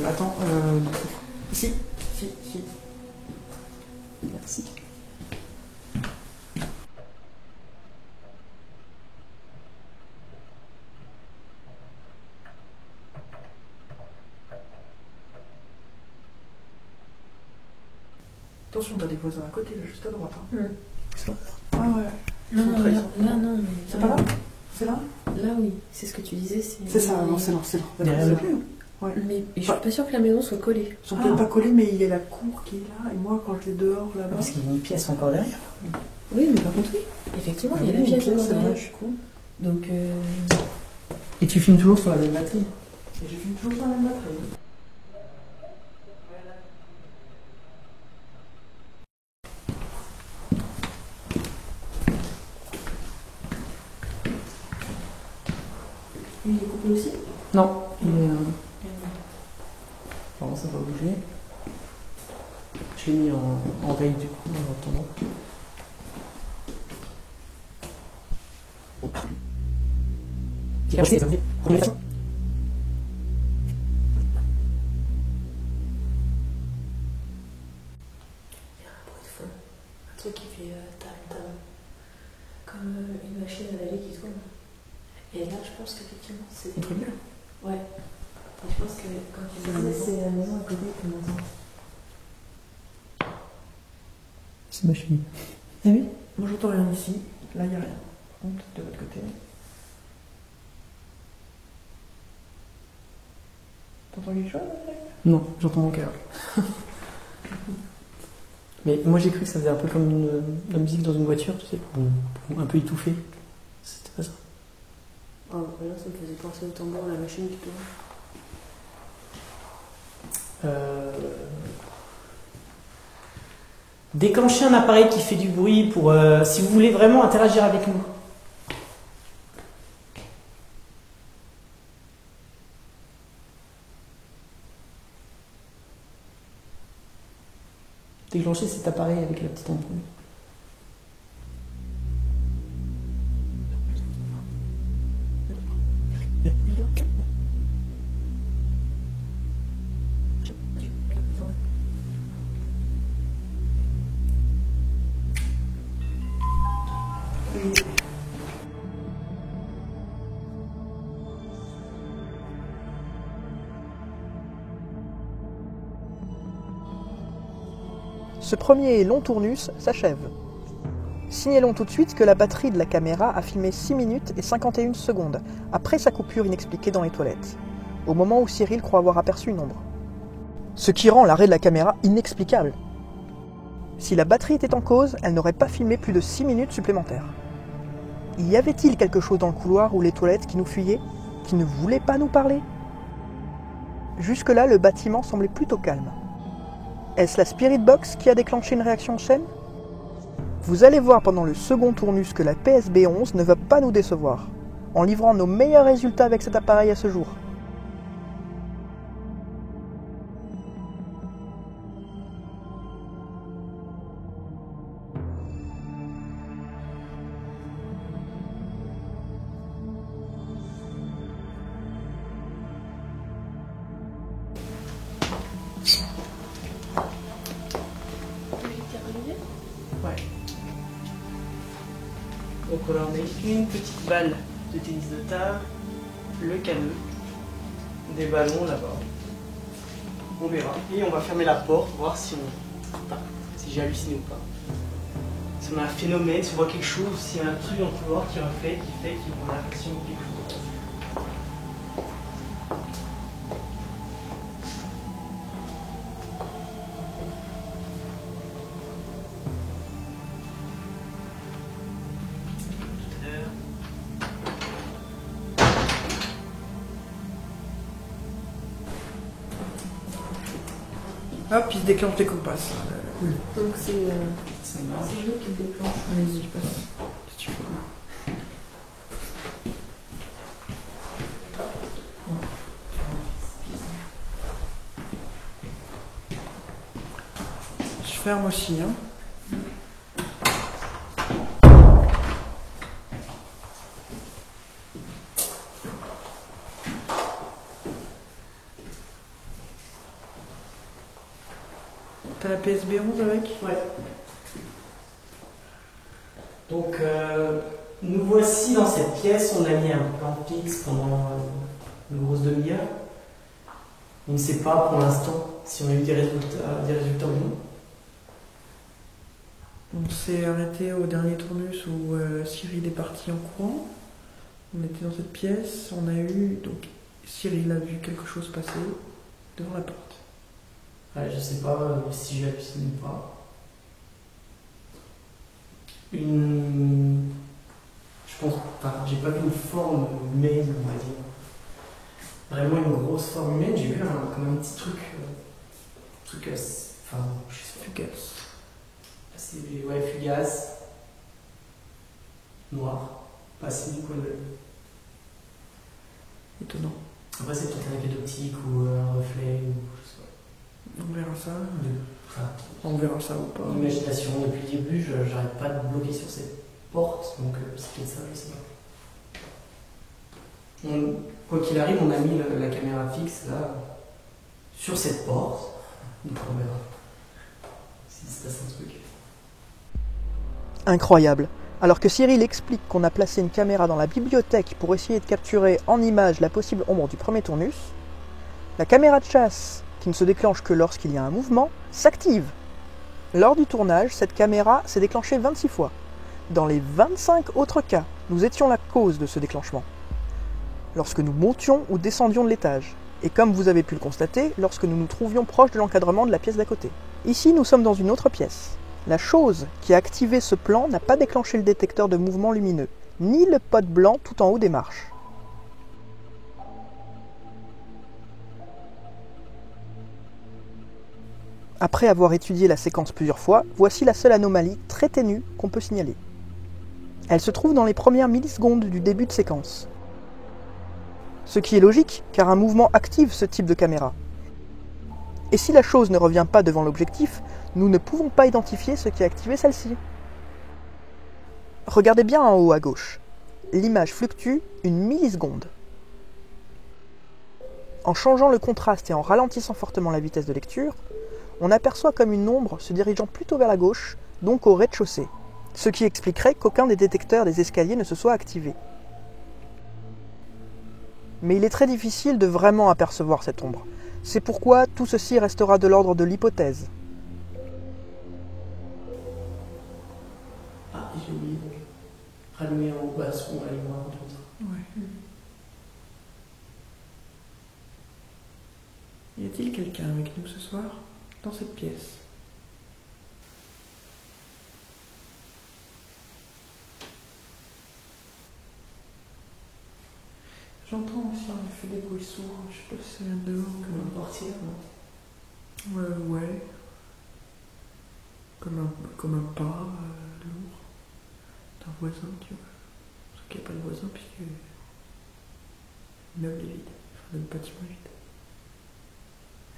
Attends, ici. Si.
Merci.
Attention, t'as des voisins à côté, là, juste à droite. Hein.
Hmm.
Ah ouais.
Non,
sont
non,
très-
là, non, mais.
C'est pas là C'est là
Là, oui. C'est ce que tu disais.
C'est ça, non, c'est là, c'est là.
Derrière
C'est
là.
plus, hein.
Mais je suis pas sûre que la maison soit collée.
Ils sont peut-être pas collés, mais il y a la cour qui est là, et moi, quand je vais dehors là-bas.
Parce qu'il y a une pièce encore derrière.
Oui, mais par contre, oui. Effectivement, il y a la pièce
c'est
encore
vrai,
derrière.
je suis con.
Donc,
Et tu filmes toujours sur la même batterie?
Et j'ai vu toujours dans la batterie.
lui, il est coupé aussi.
Non, il est... Bon, ça va bouger. Je l'ai mis en veille du coup, en attendant.
Il y a un bruit de fond. Un truc qui fait tam. Comme une machine à laver qui tourne. Et là, je pense qu'effectivement, c'est.
Un truc bien.
Ouais. Et je pense que quand tu disais, c'est la maison à côté qu'on entend.
C'est ma fille. Ah oui?
Moi, j'entends rien ici. Là, il n'y a rien. Donc, de votre côté. T'entends quelque chose là?
Non, j'entends mon cœur. Mais moi j'ai cru que ça faisait un peu comme la musique dans une voiture, tu sais, un peu étouffé. C'était pas ça.
Oh, là, ça me faisait penser au tambour, la machine qui tourne.
Déclenchez un appareil qui fait du bruit pour si vous voulez vraiment interagir avec nous. Déclenchez cet appareil avec la petite ampoule.
Ce premier long tournus s'achève. Signalons tout de suite que la batterie de la caméra a filmé 6 minutes et 51 secondes, après sa coupure inexpliquée dans les toilettes, au moment où Cyril croit avoir aperçu une ombre. Ce qui rend l'arrêt de la caméra inexplicable. Si la batterie était en cause, elle n'aurait pas filmé plus de 6 minutes supplémentaires. Y avait-il quelque chose dans le couloir ou les toilettes qui nous fuyait, qui ne voulait pas nous parler? Jusque-là, le bâtiment semblait plutôt calme. Est-ce la Spirit Box qui a déclenché une réaction en chaîne? Vous allez voir pendant le second tournus que la PSB11 ne va pas nous décevoir, en livrant nos meilleurs résultats avec cet appareil à ce jour.
Ouais. Donc on a une petite balle de tennis de table, le canot, des ballons là-bas. On verra. Et on va fermer la porte pour voir si j'ai halluciné ou pas. Si on a un phénomène, si on voit quelque chose, s'il y a un truc dans le couloir qui reflète, qui fait qu'on a l'impression de quelque chose.
Hop, il se déclenche dès qu'on passe.
Donc c'est
Ça marche.
nous qui le déclenche.
Allez-y, passe. Si tu veux. Je ferme aussi, hein. T'as la PSB11 avec?
Ouais. Donc, nous voici dans cette pièce. On a mis un plan fixe pendant une grosse demi-heure. On ne sait pas pour l'instant si on a eu des résultats ou non.
On s'est arrêté au dernier tournus où Cyril est parti en courant. On était dans cette pièce, on a eu... Donc Cyril a vu quelque chose passer devant la porte.
Ouais, je sais pas si j'ai halluciné ou pas. Je pense, enfin, j'ai pas vu une forme humaine, on va dire. Vraiment une grosse forme humaine, j'ai vu comme un petit truc. Enfin, je sais pas.
Fugace.
Assez, ouais, fugace. Noir. Passé du coin de l'œil.
Étonnant.
Après, c'est peut-être un effet d'optique ou un reflet ou je sais pas.
On verra ça.
Enfin,
On verra ça ou pas.
imagination, depuis le début, j'arrête pas de bloquer sur cette porte, donc c'est peut-être ça, je sais pas. Quoi qu'il arrive, on a mis la caméra fixe là, sur cette porte, donc on verra s'il se passe un truc.
Incroyable. Alors que Cyril explique qu'on a placé une caméra dans la bibliothèque pour essayer de capturer en image la possible ombre du premier tournus, la caméra de chasse, qui ne se déclenche que lorsqu'il y a un mouvement, s'active. Lors du tournage, cette caméra s'est déclenchée 26 fois. Dans les 25 autres cas, nous étions la cause de ce déclenchement. Lorsque nous montions ou descendions de l'étage, et comme vous avez pu le constater, lorsque nous nous trouvions proche de l'encadrement de la pièce d'à côté. Ici, nous sommes dans une autre pièce. La chose qui a activé ce plan n'a pas déclenché le détecteur de mouvement lumineux, ni le pot blanc tout en haut des marches. Après avoir étudié la séquence plusieurs fois, voici la seule anomalie très ténue qu'on peut signaler. Elle se trouve dans les premières millisecondes du début de séquence. Ce qui est logique, car un mouvement active ce type de caméra. Et si la chose ne revient pas devant l'objectif, nous ne pouvons pas identifier ce qui a activé celle-ci. Regardez bien en haut à gauche. L'image fluctue une milliseconde. En changeant le contraste et en ralentissant fortement la vitesse de lecture, on aperçoit comme une ombre se dirigeant plutôt vers la gauche, donc au rez-de-chaussée, ce qui expliquerait qu'aucun des détecteurs des escaliers ne se soit activé. Mais il est très difficile de vraiment apercevoir cette ombre. C'est pourquoi tout ceci restera de l'ordre de l'hypothèse.
Ah, j'ai rallumer en haut, bah, ce qu'on allume en tout ça.
Ouais. Y a-t-il quelqu'un avec nous ce soir, dans cette pièce? J'entends aussi en effet des bruits sourds, je sais pas si ça vient de dehors.
Comme un portier, non?
Ouais. Comme un pas lourd d'un voisin, tu vois. Sauf qu'il n'y a pas de voisin puisque l'immeuble est vide. Enfin, le bâtiment est vide.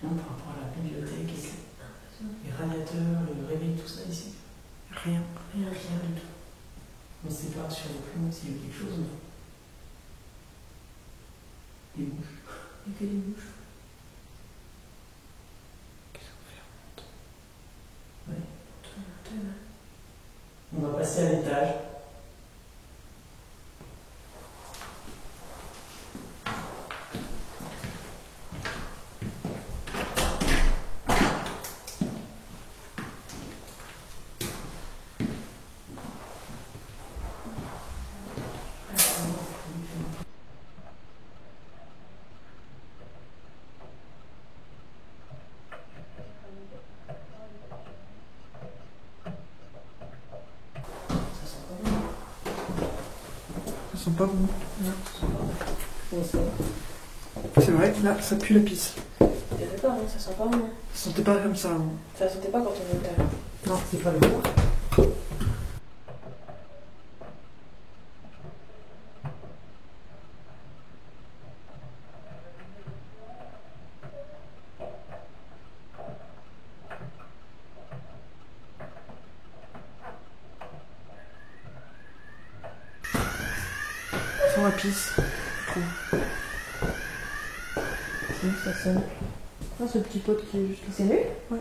Non, par rapport à la bibliothèque, les radiateurs, le réveil, tout ça ici.
Rien.
Rien du tout. On ne sait pas sur le plan s'il y a quelque chose, mais. Des mouches.
Il n'y a que des mouches.
Qu'est-ce qu'on fait?
Ouais.
Tout le monde,
On va passer à l'étage.
Ça sent pas bon.
On sait.
C'est vrai, là, ça pue la pisse.
T'es d'accord, hein, ça sent pas bon.
Ça sentait pas comme ça avant.
Ça sentait pas quand on était là.
Non, c'est pas le bon.
Ça sent la pisse, je trouve.
Oui, ça sonne. Ah, ce petit pote qui est juste là. C'est lui?
Ouais.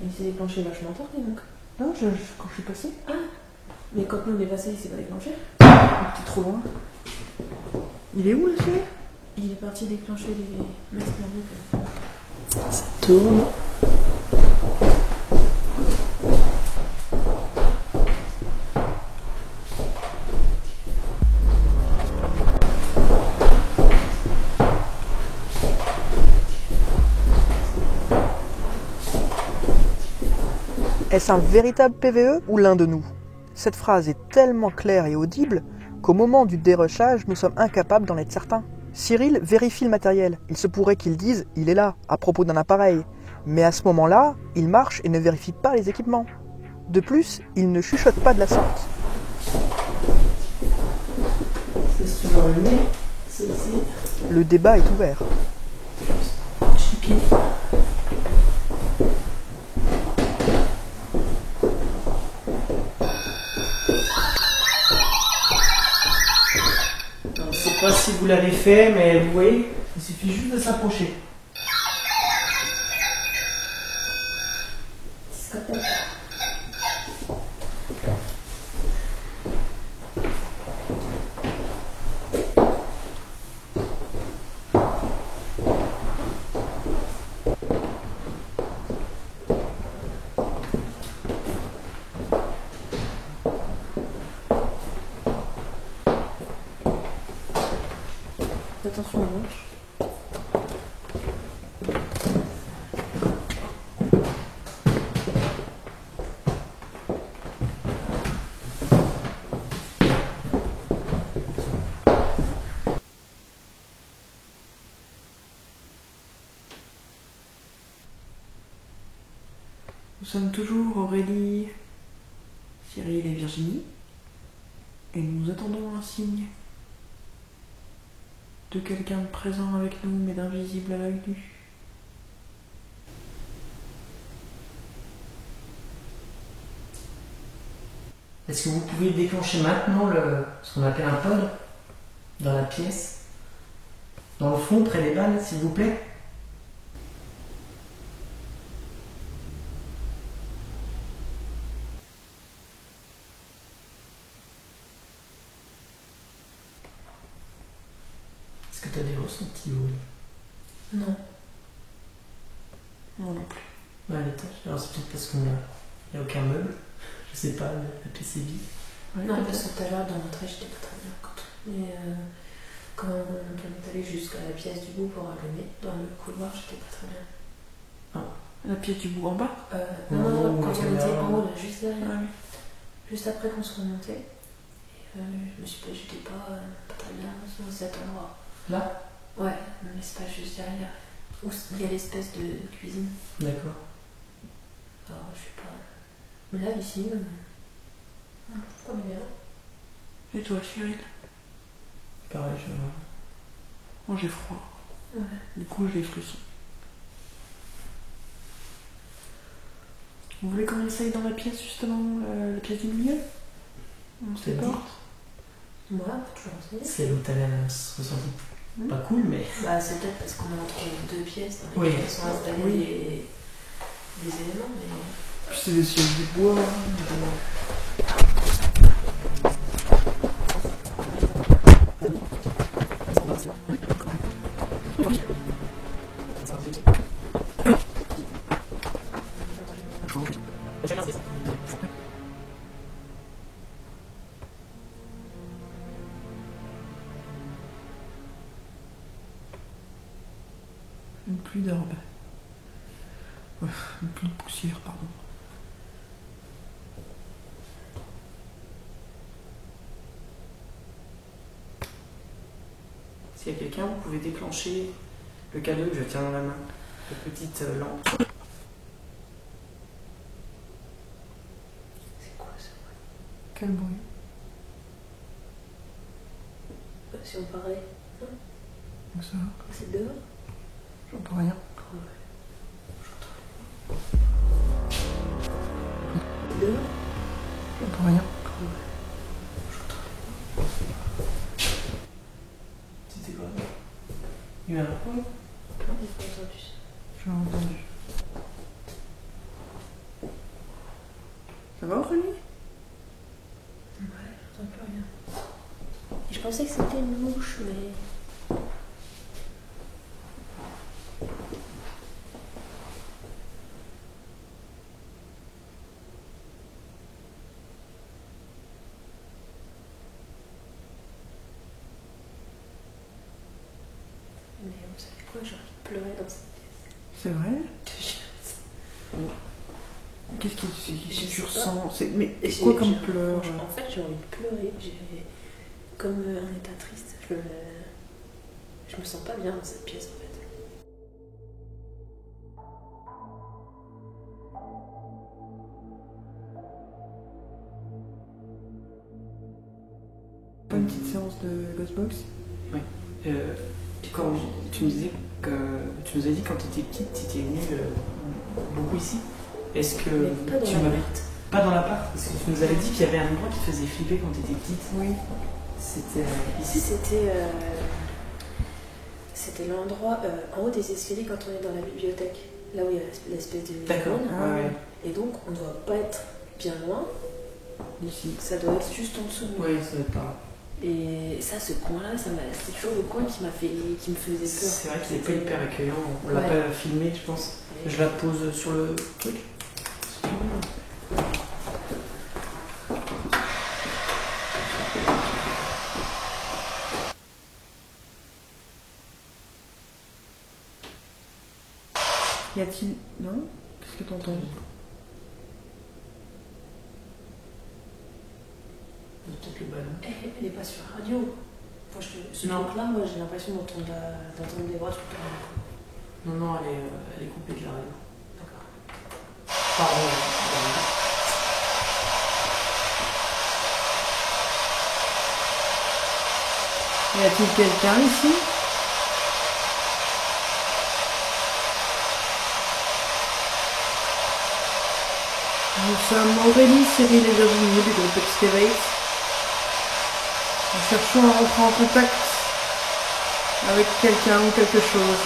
Il s'est déclenché vachement tard, dis donc.
Non, quand je suis passée,
Mais quand nous on est passé, il s'est pas déclenché.
il était trop loin. Il est où là, celui-là?
Il est parti déclencher les masques magiques.
Ça tourne.
Est-ce un véritable PVE ou l'un de nous? Cette phrase est tellement claire et audible qu'au moment du dérushage, nous sommes incapables d'en être certains. Cyril vérifie le matériel. Il se pourrait qu'il dise « il est là » à propos d'un appareil. Mais à ce moment-là, il marche et ne vérifie pas les équipements. De plus, il ne chuchote pas de la sorte.
C'est souvent le nez. C'est ici.
Le débat est ouvert.
Chipi. Je ne sais pas si vous l'avez fait, mais vous voyez, il suffit juste de s'approcher.
Attention aux mouches.
Nous sommes toujours Aurélie, Cyril et Virginie, et nous attendons un signe de quelqu'un de présent avec nous, mais d'invisible à l'œil nu.
Est-ce que vous pouvez déclencher maintenant ce qu'on appelle un pod dans la pièce, dans le fond, près des balles, s'il vous plaît? Est-ce que tu as des ressentis, Aurélie?
Non.
Non, non plus.
Ouais, à l'étage. Alors c'est peut-être parce qu'il n'y a aucun meuble. Je sais pas, la pièce est vide.
Ouais,
Non,
comme
parce
ça.
que tout à l'heure, dans l'entrée, j'étais pas très bien. Mais quand on est allé jusqu'à la pièce du bout pour allumer, dans le couloir, j'étais pas très bien.
La pièce du bout en bas.
Non,
Non,
quand
la
on
caméra.
était en haut, là, juste derrière.
Ah oui.
Juste après qu'on soit remonté. Et je me suis dit, j'étais pas très bien dans cet endroit.
Là?
Ouais, l'espace juste derrière. Où il y a l'espèce de cuisine.
D'accord.
Alors, je sais pas. Mais là, ici, pas bien.
Et toi, Cyril?
Pareil, je vois.
Moi, j'ai froid.
Ouais.
Du coup, j'ai les frissons. Vous voulez qu'on essaye dans la pièce, justement, la pièce du milieu? On
C'est
sait pas.
Moi, tu vas enseigner.
C'est où t'as l'air ressenti pas cool, mais.
Bah, c'est peut-être parce qu'on est entre deux pièces dans
Oui.
lesquelles sont installés
Oui.
les éléments, mais.
Puis c'est des sièges de bois. Une pluie d'herbe. Ouais, une pluie de poussière, pardon.
S'il y a quelqu'un, vous pouvez déclencher le cadeau que je tiens dans la main. La petite lampe.
C'est quoi ça?
Quel bruit.
Si on parlait,
Où ça?
c'est dehors?
J'entends rien.
Dehors?
J'entends rien.
C'était quoi? Il y a un coup?
Non, j'ai pas entendu ça.
J'ai entendu. Ça va, Aurélie?
Ouais, j'entends plus rien. Et je pensais que c'était une mouche, mais. Mais vous savez quoi, j'ai envie de pleurer dans cette
C'est vrai?
pièce.
Qu'est-ce que
Je
tu
sais
ressens? Mais
Et
quoi
j'ai-
comme
j'ai-
pleurs?
En fait, j'ai envie de pleurer. J'ai comme un état triste. Je me sens pas bien dans cette pièce en fait.
Pas une petite séance de Ghostbox?
Quand tu me disais que tu nous as dit quand tu étais petite, tu étais venue beaucoup ici. Est-ce que
Mais pas dans
tu
l'appart.
m'avais pas dans l'appart? Parce que tu nous avais dit qu'il y avait un endroit qui te faisait flipper quand tu étais petite.
Oui.
C'était
Ici,
ici.
c'était l'endroit en haut des escaliers quand on est dans la bibliothèque. Là où il y a l'espèce de
D'accord.
jaune.
Ah
Ouais.
Et donc, on doit pas être bien loin.
D'ici.
Ça doit être juste en dessous de nous.
Oui, ça doit être par là.
Et ça, ce coin-là, c'était toujours le coin qui me faisait peur.
C'est vrai qu'il n'est pas hyper accueillant. On l'a
Ouais.
pas filmé, je pense. Je la pose sur le truc.
Y a-t-il. Non? Qu'est-ce que t'entends?
Peut-être le ballon.
Elle est pas sur la radio. Enfin, ce
Non.
truc-là, moi, j'ai l'impression d'entendre des voix tout le temps.
Non, non, elle est coupée de la radio.
D'accord.
Pardon.
Y a-t-il quelqu'un ici? Nous sommes Aurélie, Cyril et Virginie du groupe Excavate. Nous cherchons à rentrer en contact avec quelqu'un ou quelque chose.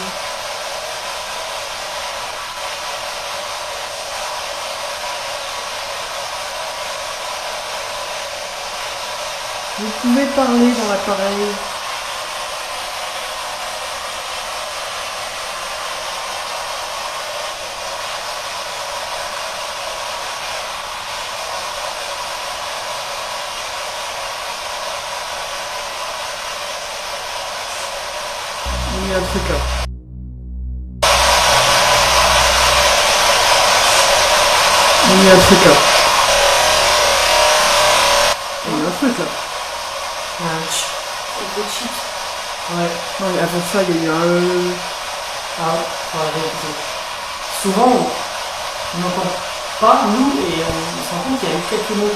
Vous pouvez parler dans l'appareil. Il y a un truc là. Il y a un truc là. Il y a un truc là.
Avec des chips.
Ouais.
Non, mais avant ça, il y a eu un.
Ah, faudra réécouter. Souvent, on n'entend pas, nous, et on se rend compte qu'il y a eu quelques mots.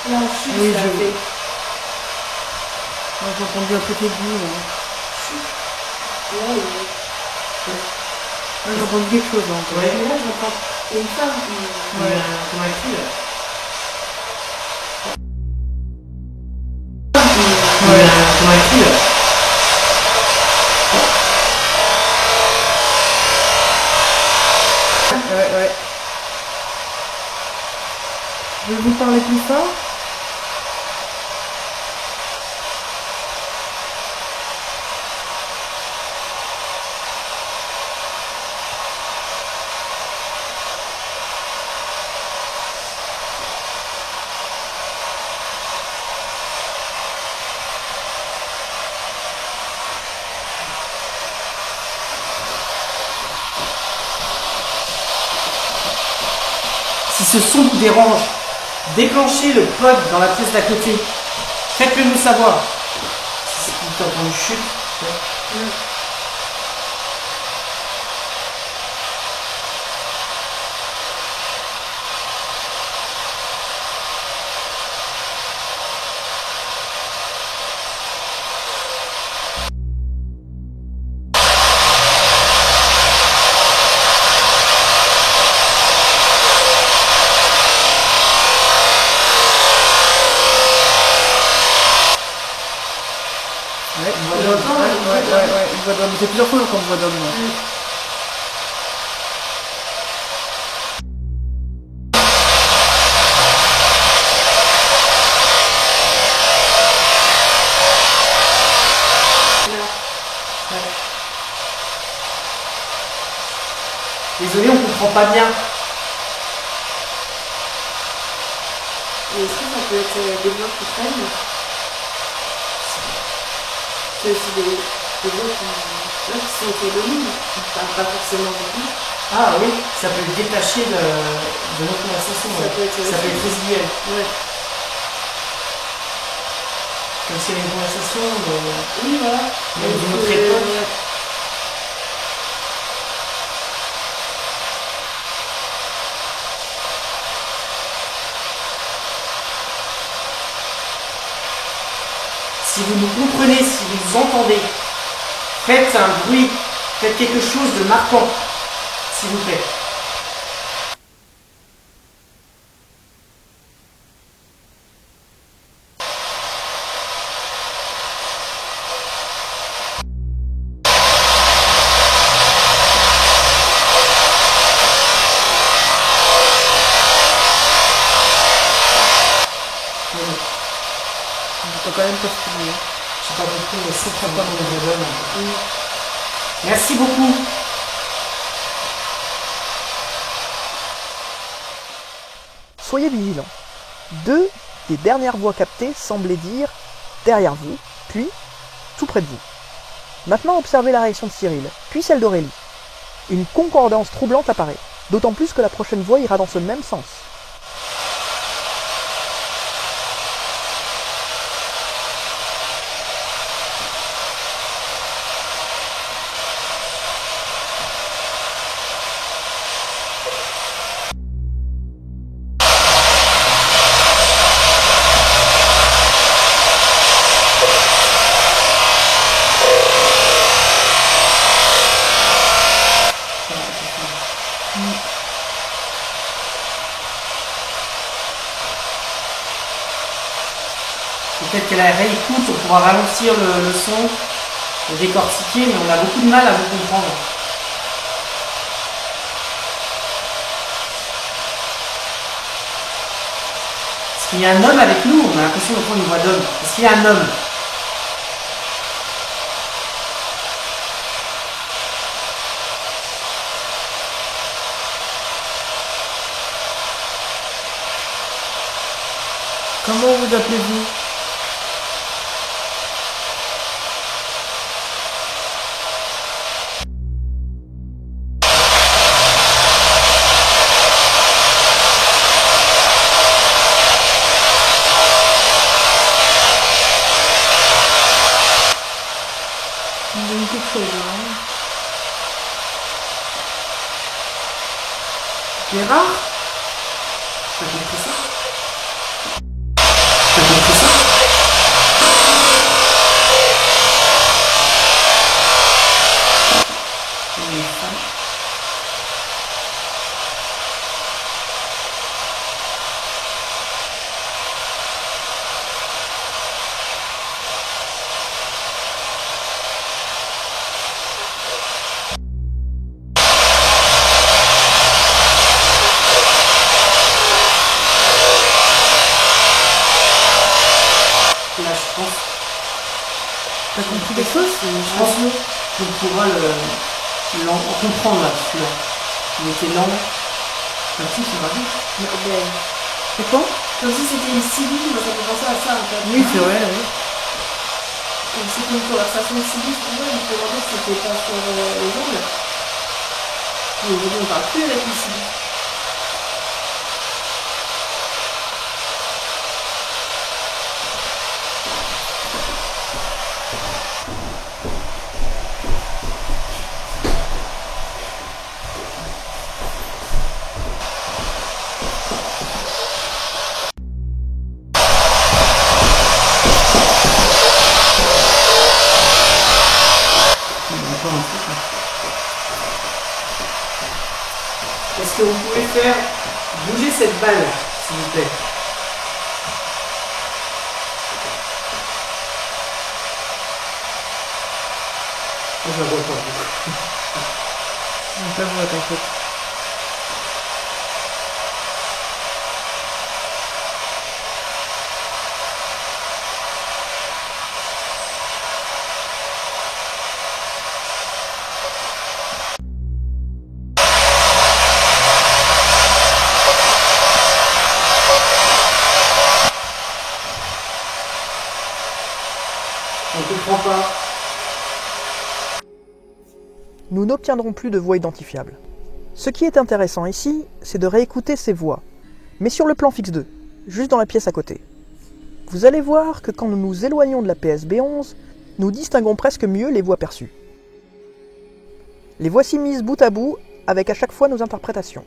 Là, chute,
Oui,
ça
je-
fait.
Moi, j'ai entendu un truc aigu.
Là,
Moi, j'ai entendu quelque chose là.
Ouais.
là, j'entends une femme qui.
Ouais. Comme un cri, là. Ouais. Comme un cri, là.
Ouais. Je vais vous parler plus fort.
Si ce son vous dérange, déclenchez le pod dans la pièce d'à côté. Faites-le nous savoir. Si vous entendez une chute.
Ouais,
On l'entend,
une voix d'homme. C'est plusieurs fois qu'on voit d'homme. Moi.
Désolé, on comprend pas bien.
Et est-ce que ça peut être des voix qui traînent? C'est aussi des voix qui sont éloignées, qui ne parlent pas forcément beaucoup.
Ah oui, ça peut être détaché de notre conversation.
Ça
Ouais.
peut être
Ça peut être résiduel.
Ouais.
Comme s'il y avait une conversation
Oui, voilà.
même d'une autre époque.
Ouais.
Si vous nous comprenez, si vous nous entendez, faites un bruit, faites quelque chose de marquant, s'il vous plaît.
On peut quand même pas se filmer.
J'ai pas compris, mais c'est pas mon bonhomme. Merci beaucoup.
Soyez vigilants. Deux des dernières voix captées semblaient dire derrière vous, puis tout près de vous. Maintenant observez la réaction de Cyril, puis celle d'Aurélie. Une concordance troublante apparaît, d'autant plus que la prochaine voix ira dans ce même sens.
Peut-être qu'à la réécoute, on pourra ralentir le son, le décortiquer, mais on a beaucoup de mal à vous comprendre. Est-ce qu'il y a un homme avec nous? On a l'impression d'entendre une voix d'homme. Est-ce qu'il y a un homme? Comment vous appelez-vous?
Il y a eu quelque chose, hein. Gérard?
T'as compris ça? T'as compris ça? Une femme. Là, je pense.
T'as compris des choses?
Je pense qu'on pourra comprendre là, celui-là. Il était lent. Un petit qui m'a dit.
C'est quoi? Comme si c'était une civile, moi ça me fait penser à ça en fait.
Oui, c'est vrai, oui.
Comme si c'était une conversation de civile, tu vois, il me demandait si c'était pas sur les ongles. Mais aujourd'hui on parle plus avec une civile.
Encore un truc là. Est-ce que vous pouvez faire bouger cette balle, s'il vous plaît? Moi, je la vois pas.
On la voit, t'inquiète.
On comprend pas.
Nous n'obtiendrons plus de voix identifiables. Ce qui est intéressant ici, c'est de réécouter ces voix, mais sur le plan fixe 2, juste dans la pièce à côté. Vous allez voir que quand nous nous éloignons de la PSB11, nous distinguons presque mieux les voix perçues. Les voici mises bout à bout, avec à chaque fois nos interprétations.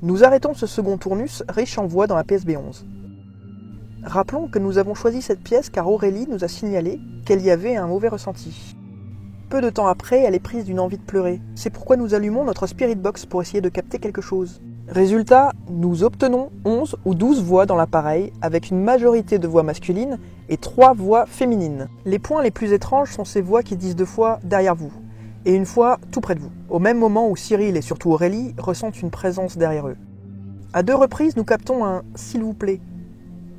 Nous arrêtons ce second tournus riche en voix dans la PSB11. Rappelons que nous avons choisi cette pièce car Aurélie nous a signalé qu'elle y avait un mauvais ressenti. Peu de temps après, elle est prise d'une envie de pleurer. C'est pourquoi nous allumons notre Spirit Box pour essayer de capter quelque chose. Résultat, nous obtenons 11 ou 12 voix dans l'appareil, avec une majorité de voix masculines et 3 voix féminines. Les points les plus étranges sont ces voix qui disent 2 fois « derrière vous » et une fois tout près de vous, au même moment où Cyril et surtout Aurélie ressentent une présence derrière eux. À 2 reprises, nous captons un « s'il vous plaît ».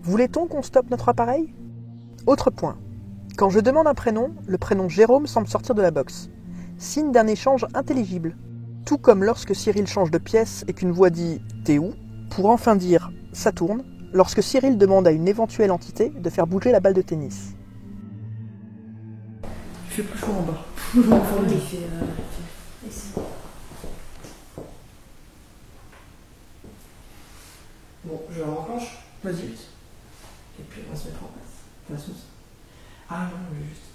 Voulait-on qu'on stoppe notre appareil? Autre point. Quand je demande un prénom, le prénom Jérôme semble sortir de la box. Signe d'un échange intelligible. Tout comme lorsque Cyril change de pièce et qu'une voix dit « t'es où ?» pour enfin dire « ça tourne » lorsque Cyril demande à une éventuelle entité de faire bouger la balle de tennis.
Il fait plus chaud en bas.
Il fait, ici.
Bon, je renclenche.
Vas-y.
Et puis on va se mettre en place. De toute façon, ah non, je vais juste.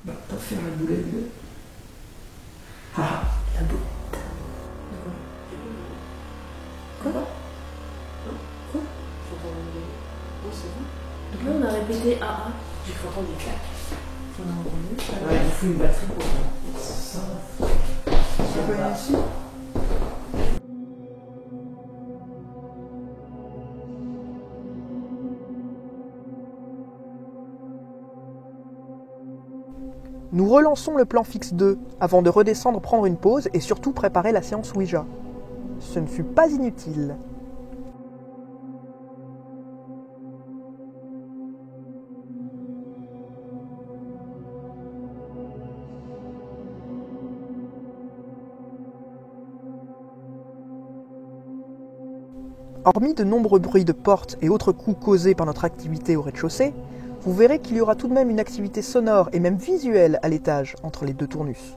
Bah, pas faire la boulette.
Ah, la boulette.
Quoi? Quoi? Donc là, on a répété AA. J'ai cru entendre des claques. On a entendu.
Ouais, il faut une batterie pour ça.
C'est pas ici. Nous relançons le plan fixe 2 avant de redescendre prendre une pause et surtout préparer la séance Ouija. Ce ne fut pas inutile. Hormis de nombreux bruits de portes et autres coups causés par notre activité au rez-de-chaussée, vous verrez qu'il y aura tout de même une activité sonore et même visuelle à l'étage entre les deux tournus.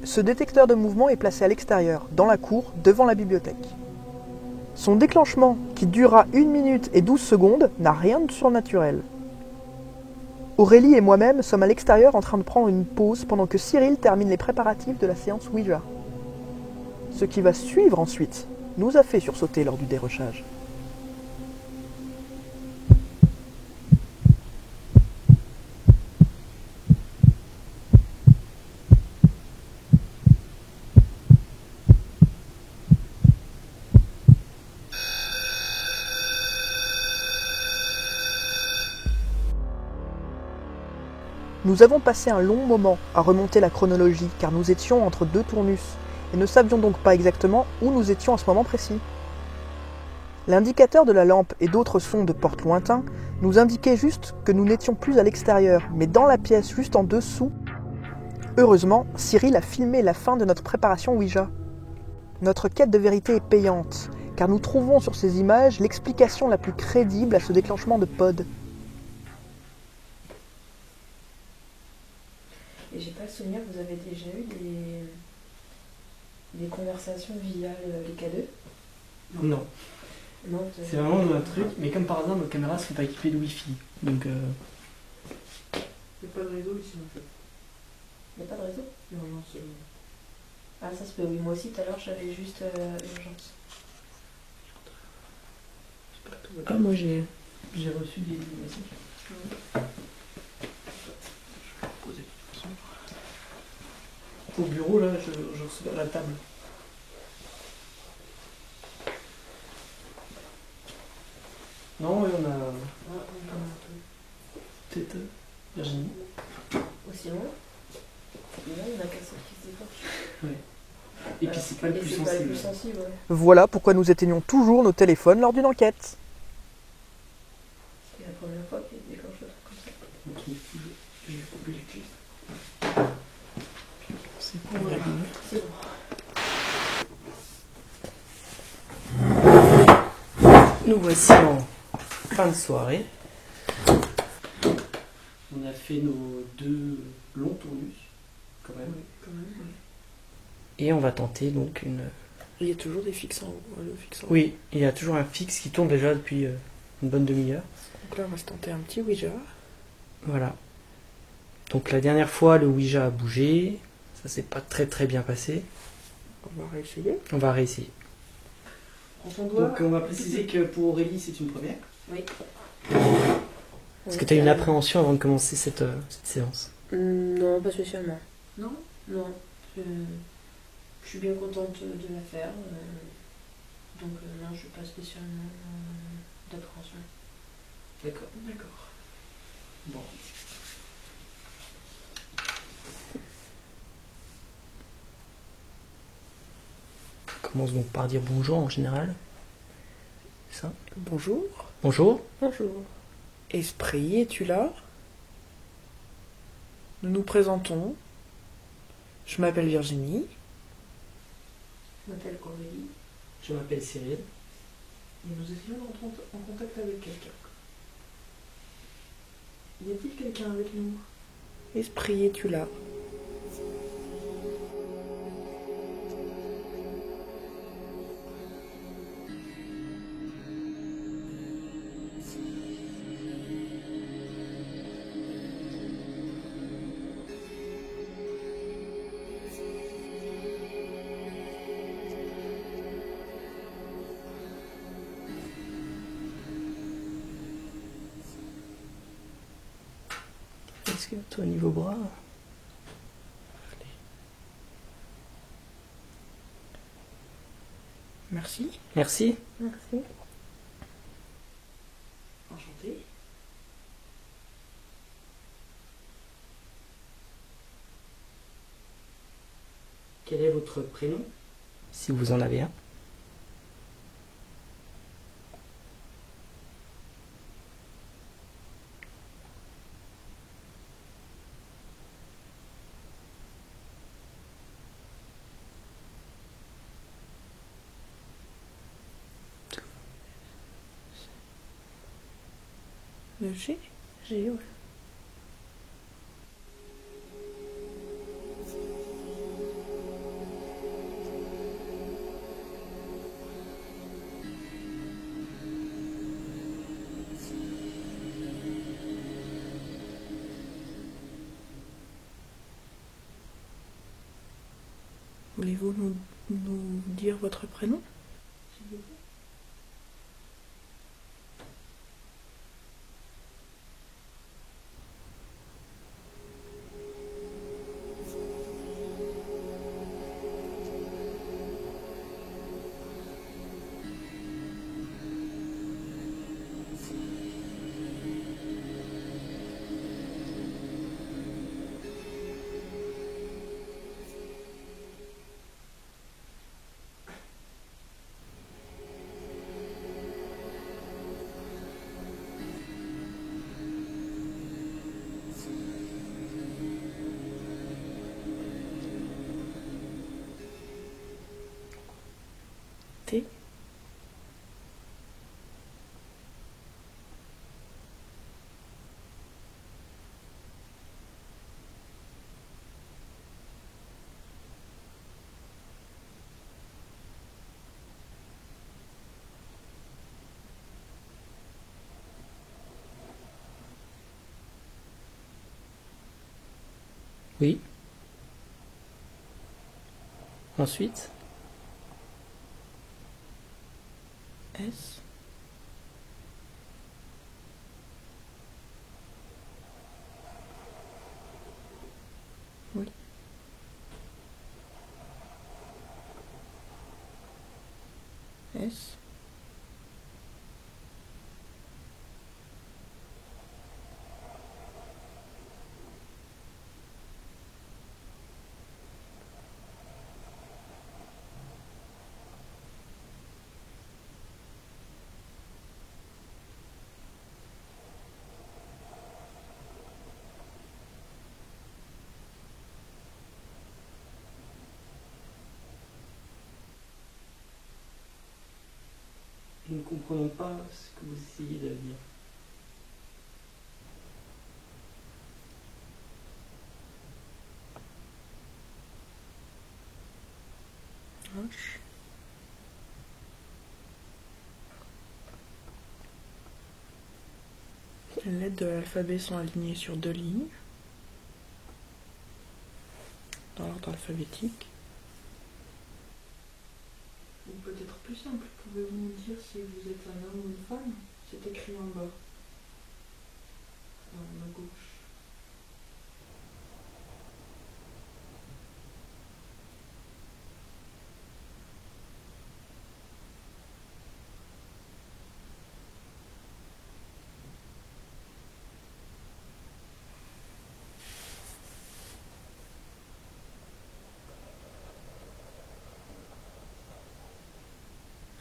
Ce détecteur de mouvement est placé à l'extérieur, dans la cour, devant la bibliothèque. Son déclenchement, qui durera 1 minute et 12 secondes, n'a rien de surnaturel. Aurélie et moi-même sommes à l'extérieur en train de prendre une pause pendant que Cyril termine les préparatifs de la séance Ouija. Ce qui va suivre ensuite nous a fait sursauter lors du dérochage. Nous avons passé un long moment à remonter la chronologie car nous étions entre deux tournus et ne savions donc pas exactement où nous étions à ce moment précis. L'indicateur de la lampe et d'autres sons de portes lointains nous indiquaient juste que nous n'étions plus à l'extérieur, mais dans la pièce juste en dessous. Heureusement, Cyril a filmé la fin de notre préparation Ouija. Notre quête de vérité est payante, car nous trouvons sur ces images l'explication la plus crédible à ce déclenchement de pod.
Et j'ai pas le souvenir que vous avez déjà eu des conversations via les K2.
Non.
Non,
C'est vraiment un truc, mais comme par hasard, nos caméras sont pas équipées de Wi-Fi. Donc,
Il n'y a pas de réseau ici en fait.
il n'y a pas de réseau?
Non, non, c'est.
Ah, ça se peut, oui. Moi aussi, tout à l'heure, j'avais juste l'urgence.
ah, moi j'ai reçu des messages. Au bureau, là, je reçois la table. Non, oui, on a
Ah, on a un peu.
peut-être Virginie.
Aussi loin? Là, il n'y en a qu'un seul qui se déclenche.
Ouais. Et puis c'est pas le
Et
plus
c'est pas le
sensible.
plus sensible, ouais.
Voilà pourquoi nous éteignons toujours nos téléphones lors d'une enquête.
C'est la première fois qu'il déclenche le truc comme ça.
Donc, j'ai coupé les clés.
C'est pour Aurélie.
C'est bon.
Nous voici en fin de soirée. On a fait nos 2 longs tournus, quand même.
Oui, quand même, oui.
Et on va tenter donc une...
Il y a toujours des fixes en haut. Le fixe en haut.
Oui, il y a toujours un fixe qui tourne déjà depuis une bonne demi-heure.
Donc là, on va se tenter un petit Ouija.
Voilà. Donc la dernière fois, le Ouija a bougé. Ça s'est pas très très bien passé.
On va réessayer.
On va réessayer.
Prends ton doigt.
Donc on va préciser que pour Aurélie, c'est une première.
Oui.
Est-ce que tu as une appréhension avant de commencer cette séance?
Non, pas spécialement.
Non?
Non. Je suis bien contente de la faire. Donc, non, je n'ai pas spécialement d'appréhension.
D'accord.
D'accord.
Bon. On commence donc par dire bonjour en général.
dessin.
Bonjour.
Bonjour.
Bonjour.
Esprit, es-tu là? Nous nous présentons. Je m'appelle Virginie.
Je m'appelle Aurélie.
Je m'appelle Cyril.
Et nous essayons d'entrer en contact avec quelqu'un. Y a-t-il quelqu'un avec nous?
Esprit, es-tu là?
Est-ce que toi, niveau bras?
Merci.
Merci.
Merci.
Enchanté.
Quel est votre prénom? Si vous en avez un.
Le G?
J'ai eu.
Voulez-vous nous dire votre prénom?
S'il vous plaît.
T?
Oui. Ensuite,
S? Oui. S?
nous ne comprenons pas ce que vous essayez de dire.
H? Les lettres de l'alphabet sont alignées sur 2 lignes, dans l'ordre alphabétique.
Ou peut-être plus simple, pouvez-vous nous dire si vous êtes un homme ou une femme? C'est écrit en bas. À gauche.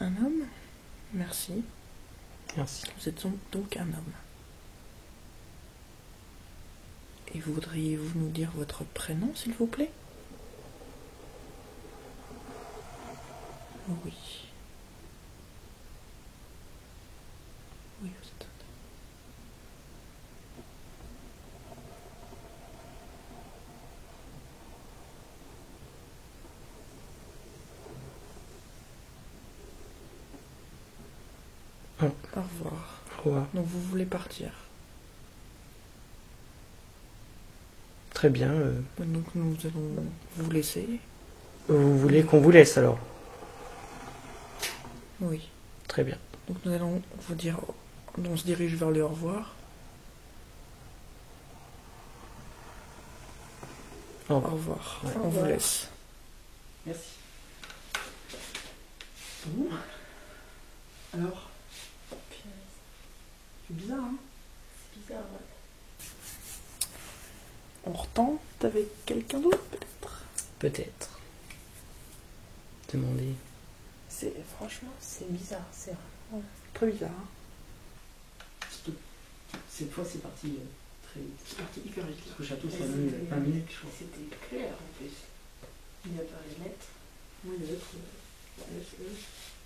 Un homme? Merci.
Merci.
Vous êtes donc un homme. Et voudriez-vous nous dire votre prénom, s'il vous plaît? Oui. Oui, vous êtes un homme.
Oh.
Au revoir.
Au revoir.
Donc vous voulez partir.
Très bien.
Donc nous allons vous laisser.
Vous voulez qu'on vous laisse alors?
Oui.
Très bien.
Donc nous allons vous dire, on se dirige vers le au revoir.
Au
Au
revoir.
revoir.
Ouais.
On vous laisse.
Merci. Bon. Alors, c'est bizarre, hein?
C'est bizarre, ouais.
On retente avec quelqu'un d'autre, peut-être?
Peut-être. Demandez.
Franchement, c'est bizarre, c'est vraiment
Très bizarre, hein?
Cette fois, c'est parti très vite.
C'est parti hyper vite.
Au château,
ça
ça
a
a
mis
mis 20 minutes, je crois.
C'était clair en plus. Il a pas les lettres.
Oui, les lettres.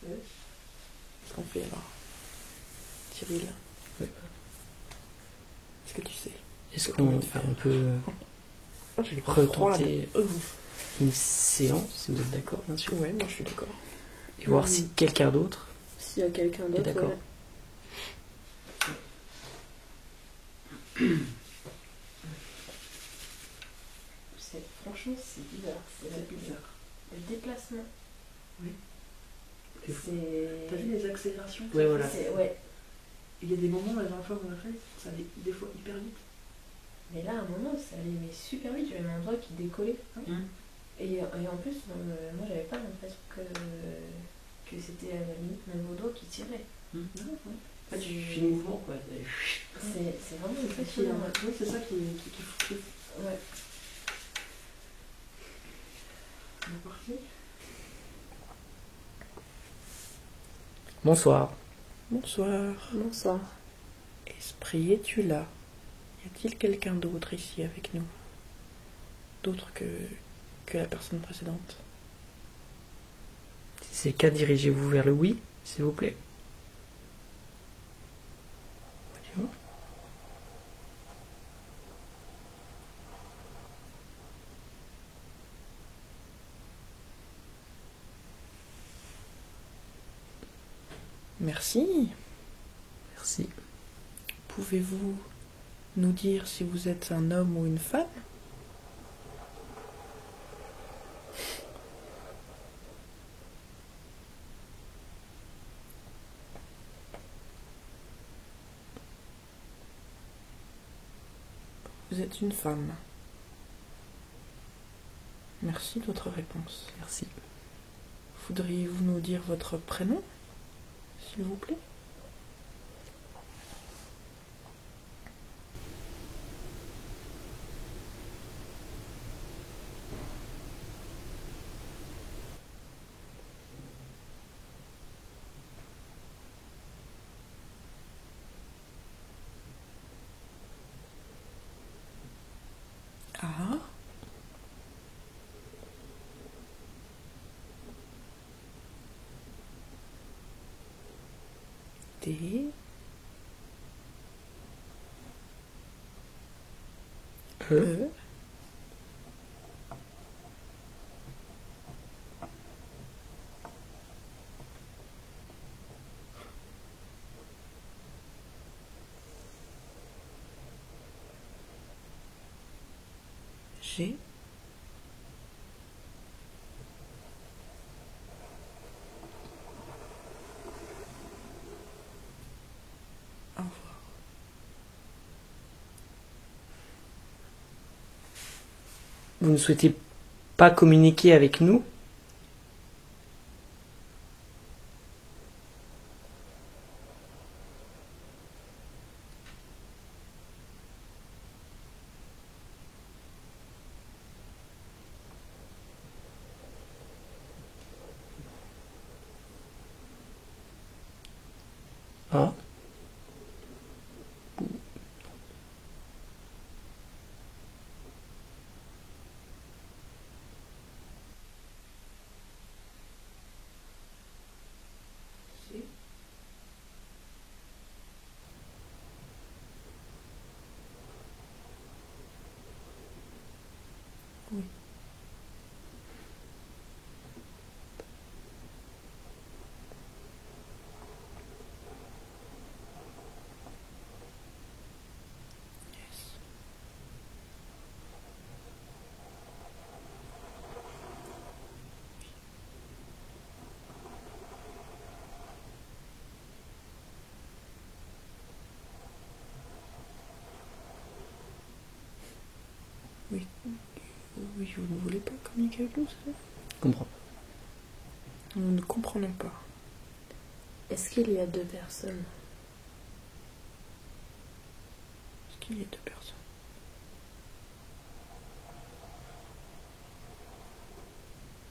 Qu'est-ce qu'on fait alors? Cyril,
Ouais.
est-ce que tu sais?
Est-ce qu'on peut
J'ai
retenter une séance, si vous êtes d'accord, bien sûr,
Ouais, moi je suis d'accord.
et voir si quelqu'un d'autre
S'il y a quelqu'un d'autre,
d'accord.
ouais. Franchement, c'est bizarre. C'est
bizarre.
Le déplacement.
Oui.
C'est.
T'as vu les accélérations?
Ouais, voilà.
Ouais.
Il y a des moments, la dernière fois qu'on a fait, ça allait des fois hyper vite.
Mais là, à un moment, ça allait mais super vite. J'avais mon doigt qui décollait. Et en plus, moi, j'avais pas l'impression que c'était à la limite mon doigt qui tirait.
Non, ouais.
En fait, je suis mouvement, quoi.
C'est vraiment une
Oui,
facile.
c'est ça qui fout.
Ouais.
On est parti.
Bonsoir.
Bonsoir.
Bonsoir.
Esprit, es-tu là? Y a-t-il quelqu'un d'autre ici avec nous? D'autre que la personne précédente?
Si c'est le cas, dirigez-vous vers le oui, s'il vous plaît. Voyons.
Merci.
Merci.
Pouvez-vous nous dire si vous êtes un homme ou une femme? Vous êtes une femme. Merci de votre réponse.
Merci.
Voudriez-vous nous dire votre prénom, s'il vous plaît? Ah. D. E. G. Au revoir.
Vous ne souhaitez pas communiquer avec nous? Ah,
Oui, vous ne voulez pas communiquer avec nous, c'est ça?
Je comprends.
Nous ne comprenons pas.
Est-ce qu'il y a 2 personnes?
Est-ce qu'il y a 2 personnes?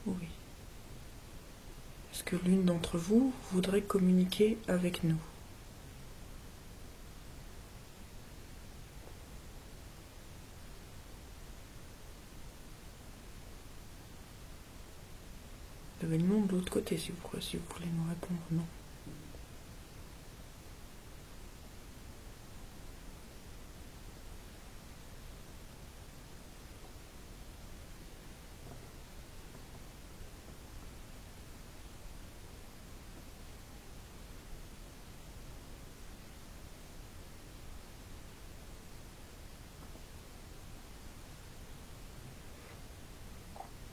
Oui. Est-ce que l'une d'entre vous voudrait communiquer avec nous? Vous avez le nom de l'autre côté si vous voulez nous répondre non.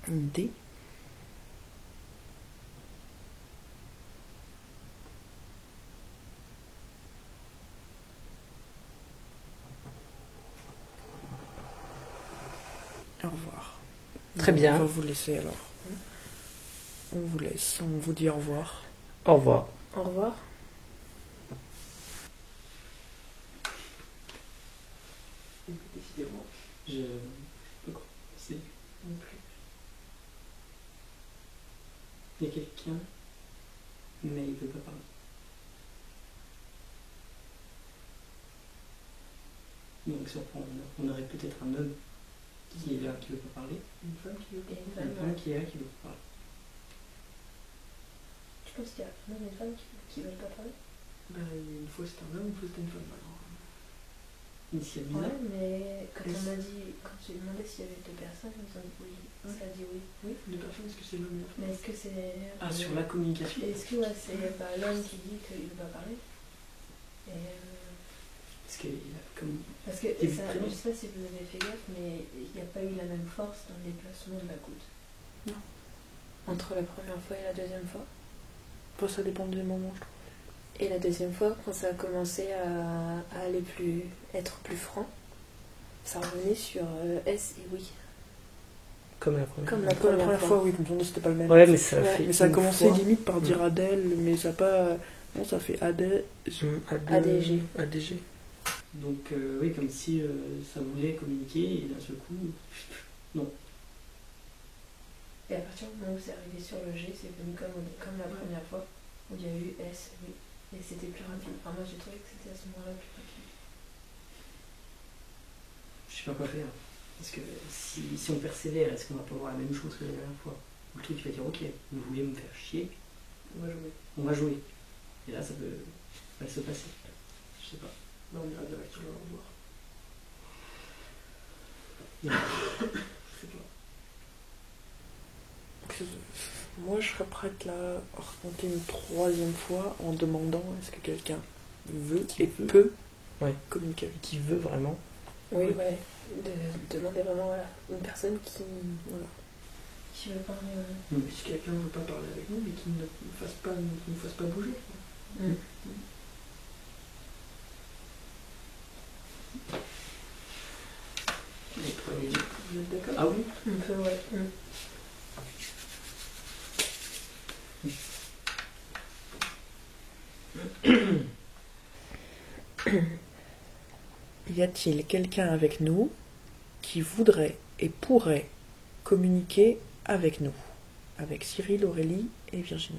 Une idée? Au revoir.
Très bien.
On va vous laisser alors. On vous laisse, on vous dit au revoir.
Au revoir.
Au revoir.
Décidément, je peux commencer non plus. Il y a quelqu'un, mais il ne veut pas parler. Donc si on aurait peut-être un homme qui est là, qui ne veut pas parler, une femme qui veut pas
Et une
parler, une
femme,
femme qui est là, qui veut pas parler.
Je pense qu'il y a un homme et une femme qui veulent pas parler.
Ben, une fois c'était un homme, une fois c'était une femme. Alors, initialement,
Ouais, mais quand
Est-ce-
quand j'ai demandé s'il y avait 2 personnes, ils ont dit oui. Ça a dit oui. Oui.
deux personnes, est-ce que c'est l'homme et la femme?
Mais est-ce que c'est.
Ah, sur la communication.
Est-ce que ouais, c'est l'homme qui dit qu'il ne veut pas parler? Et,
Parce qu'il y a comme.
parce que
Et
ça,
prénom.
je sais pas si vous avez fait gaffe, mais il n'y a pas eu la même force dans le déplacement de la goutte.
Non.
Entre la première fois et la deuxième fois.
Bon, ça dépend des moments, je trouve.
Et la deuxième fois, quand ça a commencé à être plus franc, ça revenait sur S et oui.
Comme la première.
Comme
La première fois, oui, comme c'était pas le même.
Ouais, mais ça
Ouais.
fait.
Mais ça a
une
commencé
fois.
limite par dire Adèle, mais ça a pas. Non, ça fait Adèle.
ADG.
ADG.
Donc, oui, comme si ça voulait communiquer et d'un seul coup, non.
Et à partir du moment où c'est arrivé sur le G, c'est venu comme la première fois, où il y a eu S, oui. Et c'était plus rapide. Enfin, moi j'ai trouvé que c'était à ce moment-là plus rapide.
Je sais pas quoi faire. Parce que si on persévère, est-ce qu'on va pas voir la même chose que la dernière fois? Ou le truc qui va dire, ok, vous voulez me faire chier, on va jouer. Et là, ça peut mal se passer. Je sais pas.
Non, on ira direct sur le revoir.
Je sais pas.
Moi, je serais prête là à raconter une 3e fois en demandant est-ce que quelqu'un veut
Qui
et
veut.
peut
Ouais.
communiquer avec
Qui veut vraiment?
Oui, ouais. De demander vraiment voilà, une personne
Voilà.
qui veut parler.
Si quelqu'un ne veut pas parler avec nous, mais qu'il ne nous fasse pas bouger.
Mm.
Les premiers.
Vous êtes d'accord?
Ah oui?
Un peu, ouais.
Y a-t-il quelqu'un avec nous qui voudrait et pourrait communiquer avec nous, avec Cyril, Aurélie et Virginie?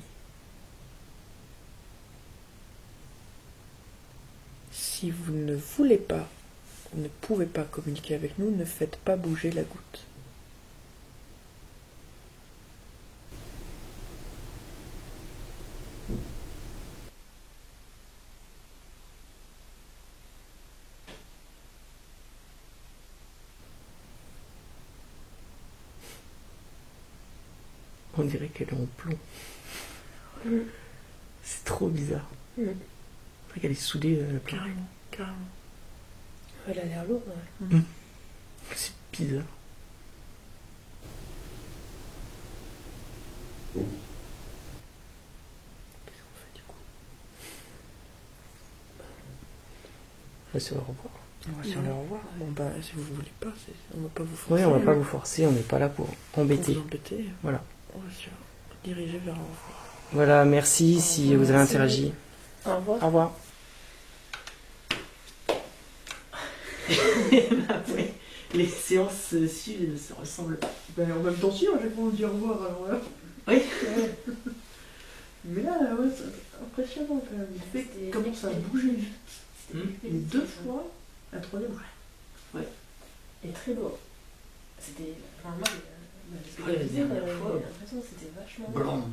Si vous ne voulez pas ou ne pouvez pas communiquer avec nous, ne faites pas bouger la goutte.
On dirait qu'elle est en plomb. C'est trop bizarre.
Mm.
On dirait qu'elle est soudée à la planche.
Carrément.
Elle a l'air lourde, ouais.
C'est bizarre. Qu'est-ce qu'on fait du coup? On va se revoir.
On va se dire au revoir. Bon, bah, si vous voulez pas, on va pas vous forcer.
Oui, on va pas vous forcer, on n'est pas là pour embêter.
Vous embêter.
Voilà.
On va se diriger vers au revoir.
Voilà, merci si vous avez
Merci.
interagi.
Au revoir.
Au revoir. Oui, les séances suivent se ressemblent pas.
Ben, en même temps, si, à chaque fois on dit au revoir, alors là.
Oui.
Mais là, ouais, c'est impressionnant quand même. Le fait qu'il commence à bouger vite. Les 2 fois, la 3e, ouais.
Et très beau. C'était. Enfin, moi,
Ouais, la dernière
j'ai
fois.
l'impression que c'était vachement
Blanc.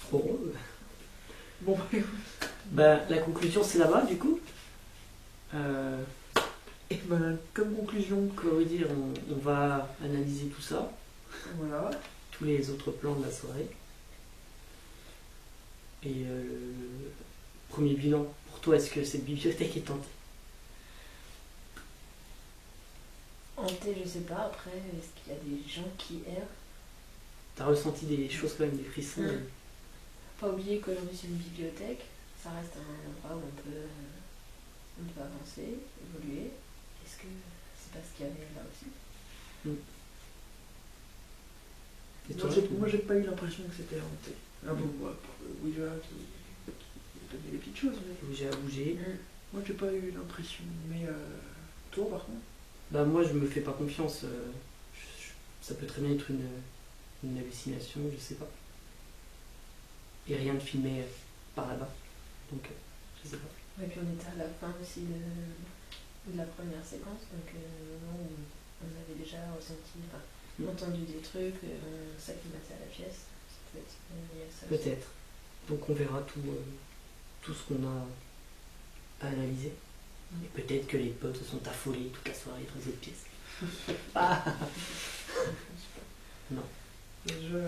Trop.
Bon,
Bah, la conclusion, c'est là-bas, du coup.
et ben, comme conclusion,
Comment dire, on va analyser tout ça,
voilà.
tous les autres plans de la soirée. Et le premier bilan, pour toi, est-ce que cette bibliothèque est tentée?
hanté, je sais pas. Après, est-ce qu'il y a des gens qui errent?
T'as ressenti des choses quand même, des frissons?
Pas oublier qu'aujourd'hui c'est une bibliothèque. Ça reste un endroit où on peut avancer, évoluer. Est-ce que c'est pas ce qu'il y avait là aussi?
Et toi,
Moi, j'ai pas eu l'impression que c'était hanté. Ah bon, ouais, pour Ouija qui donnait des petites choses, mais
j'ai à bouger.
moi, j'ai pas eu l'impression. Mais toi, par contre,
Bah, moi, je me fais pas confiance. Ça peut très bien être une hallucination, je sais pas. Et rien de filmé par là-bas. Donc, je sais pas.
Et puis on était à la fin aussi de la première séquence, donc au moment où on avait déjà ressenti, entendu des trucs, on s'acclimatait à la pièce. Ça peut être lié à ça aussi.
Peut-être. Donc, on verra tout ce qu'on a à analyser. Et peut-être que les potes se sont affolés toute la soirée dans cette pièce. Ah. Non.
déjà,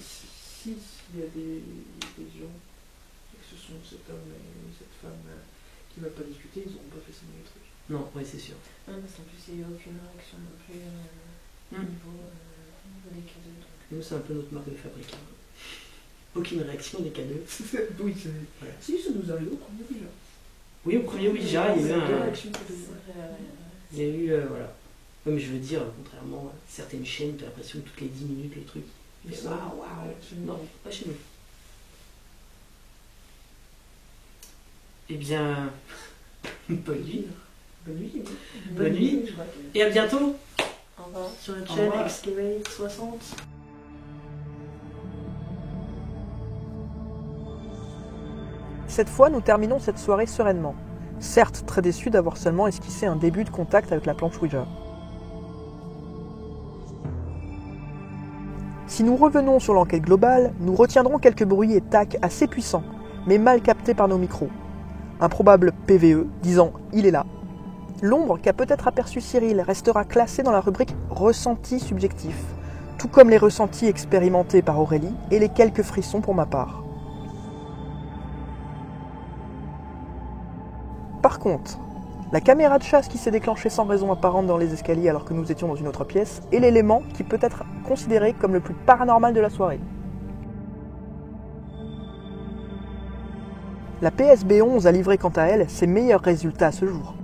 si il y a des gens, et que ce sont cet homme et cette femme qui ne veulent pas discuter, ils n'auront pas fait ça dans les trucs.
Non, ouais, c'est sûr.
Non, parce qu'en plus il n'y a eu aucune réaction non plus au niveau des cadeaux. Donc.
Nous, c'est un peu notre marque de fabrique. Aucune réaction des cadeaux.
Oui, c'est.
Voilà.
Si, ça nous arrive au premier déjà.
Oui, au premier Ouija, il y a eu un.
réactions cadeaux.
Il y a eu. Voilà. Ouais, mais je veux dire, contrairement à certaines chaînes, t'as l'impression que toutes les 10 minutes, le truc.
Et ça,
Waouh,
ouais, chez nous.
Non, pas chez nous. Eh bien, bonne nuit.
Bonne nuit.
Bonne nuit. Et à bientôt
Au revoir.
Sur la
Au
chaîne
revoir.
Excavate 60.
Cette fois, nous terminons cette soirée sereinement. Certes, très déçus d'avoir seulement esquissé un début de contact avec la planche Ouija. Si nous revenons sur l'enquête globale, nous retiendrons quelques bruits et tacs assez puissants, mais mal captés par nos micros. Un probable PVE disant « il est là ». L'ombre qu'a peut-être aperçu Cyril restera classée dans la rubrique « ressenti subjectif », tout comme les ressentis expérimentés par Aurélie et les quelques frissons pour ma part. Par contre, la caméra de chasse qui s'est déclenchée sans raison apparente dans les escaliers alors que nous étions dans une autre pièce est l'élément qui peut être considéré comme le plus paranormal de la soirée. La PSB11 a livré quant à elle ses meilleurs résultats à ce jour.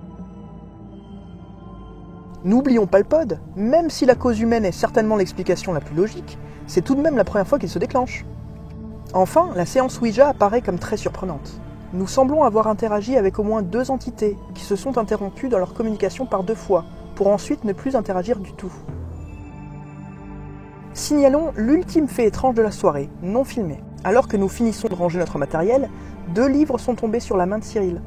N'oublions pas le pod, même si la cause humaine est certainement l'explication la plus logique, c'est tout de même la première fois qu'il se déclenche. Enfin, la séance Ouija apparaît comme très surprenante. Nous semblons avoir interagi avec au moins 2 entités qui se sont interrompues dans leur communication par 2 fois, pour ensuite ne plus interagir du tout. Signalons l'ultime fait étrange de la soirée, non filmé. Alors que nous finissons de ranger notre matériel, 2 livres sont tombés sur la main de Cyril.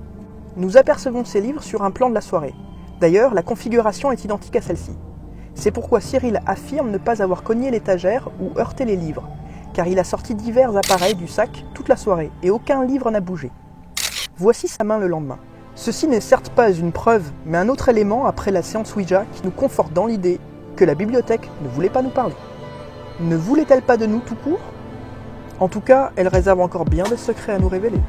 Nous apercevons ces livres sur un plan de la soirée. D'ailleurs, la configuration est identique à celle-ci. C'est pourquoi Cyril affirme ne pas avoir cogné l'étagère ou heurté les livres, car il a sorti divers appareils du sac toute la soirée et aucun livre n'a bougé. Voici sa main le lendemain. Ceci n'est certes pas une preuve, mais un autre élément après la séance Ouija qui nous conforte dans l'idée que la bibliothèque ne voulait pas nous parler. Ne voulait-elle pas de nous tout court ? En tout cas, elle réserve encore bien des secrets à nous révéler.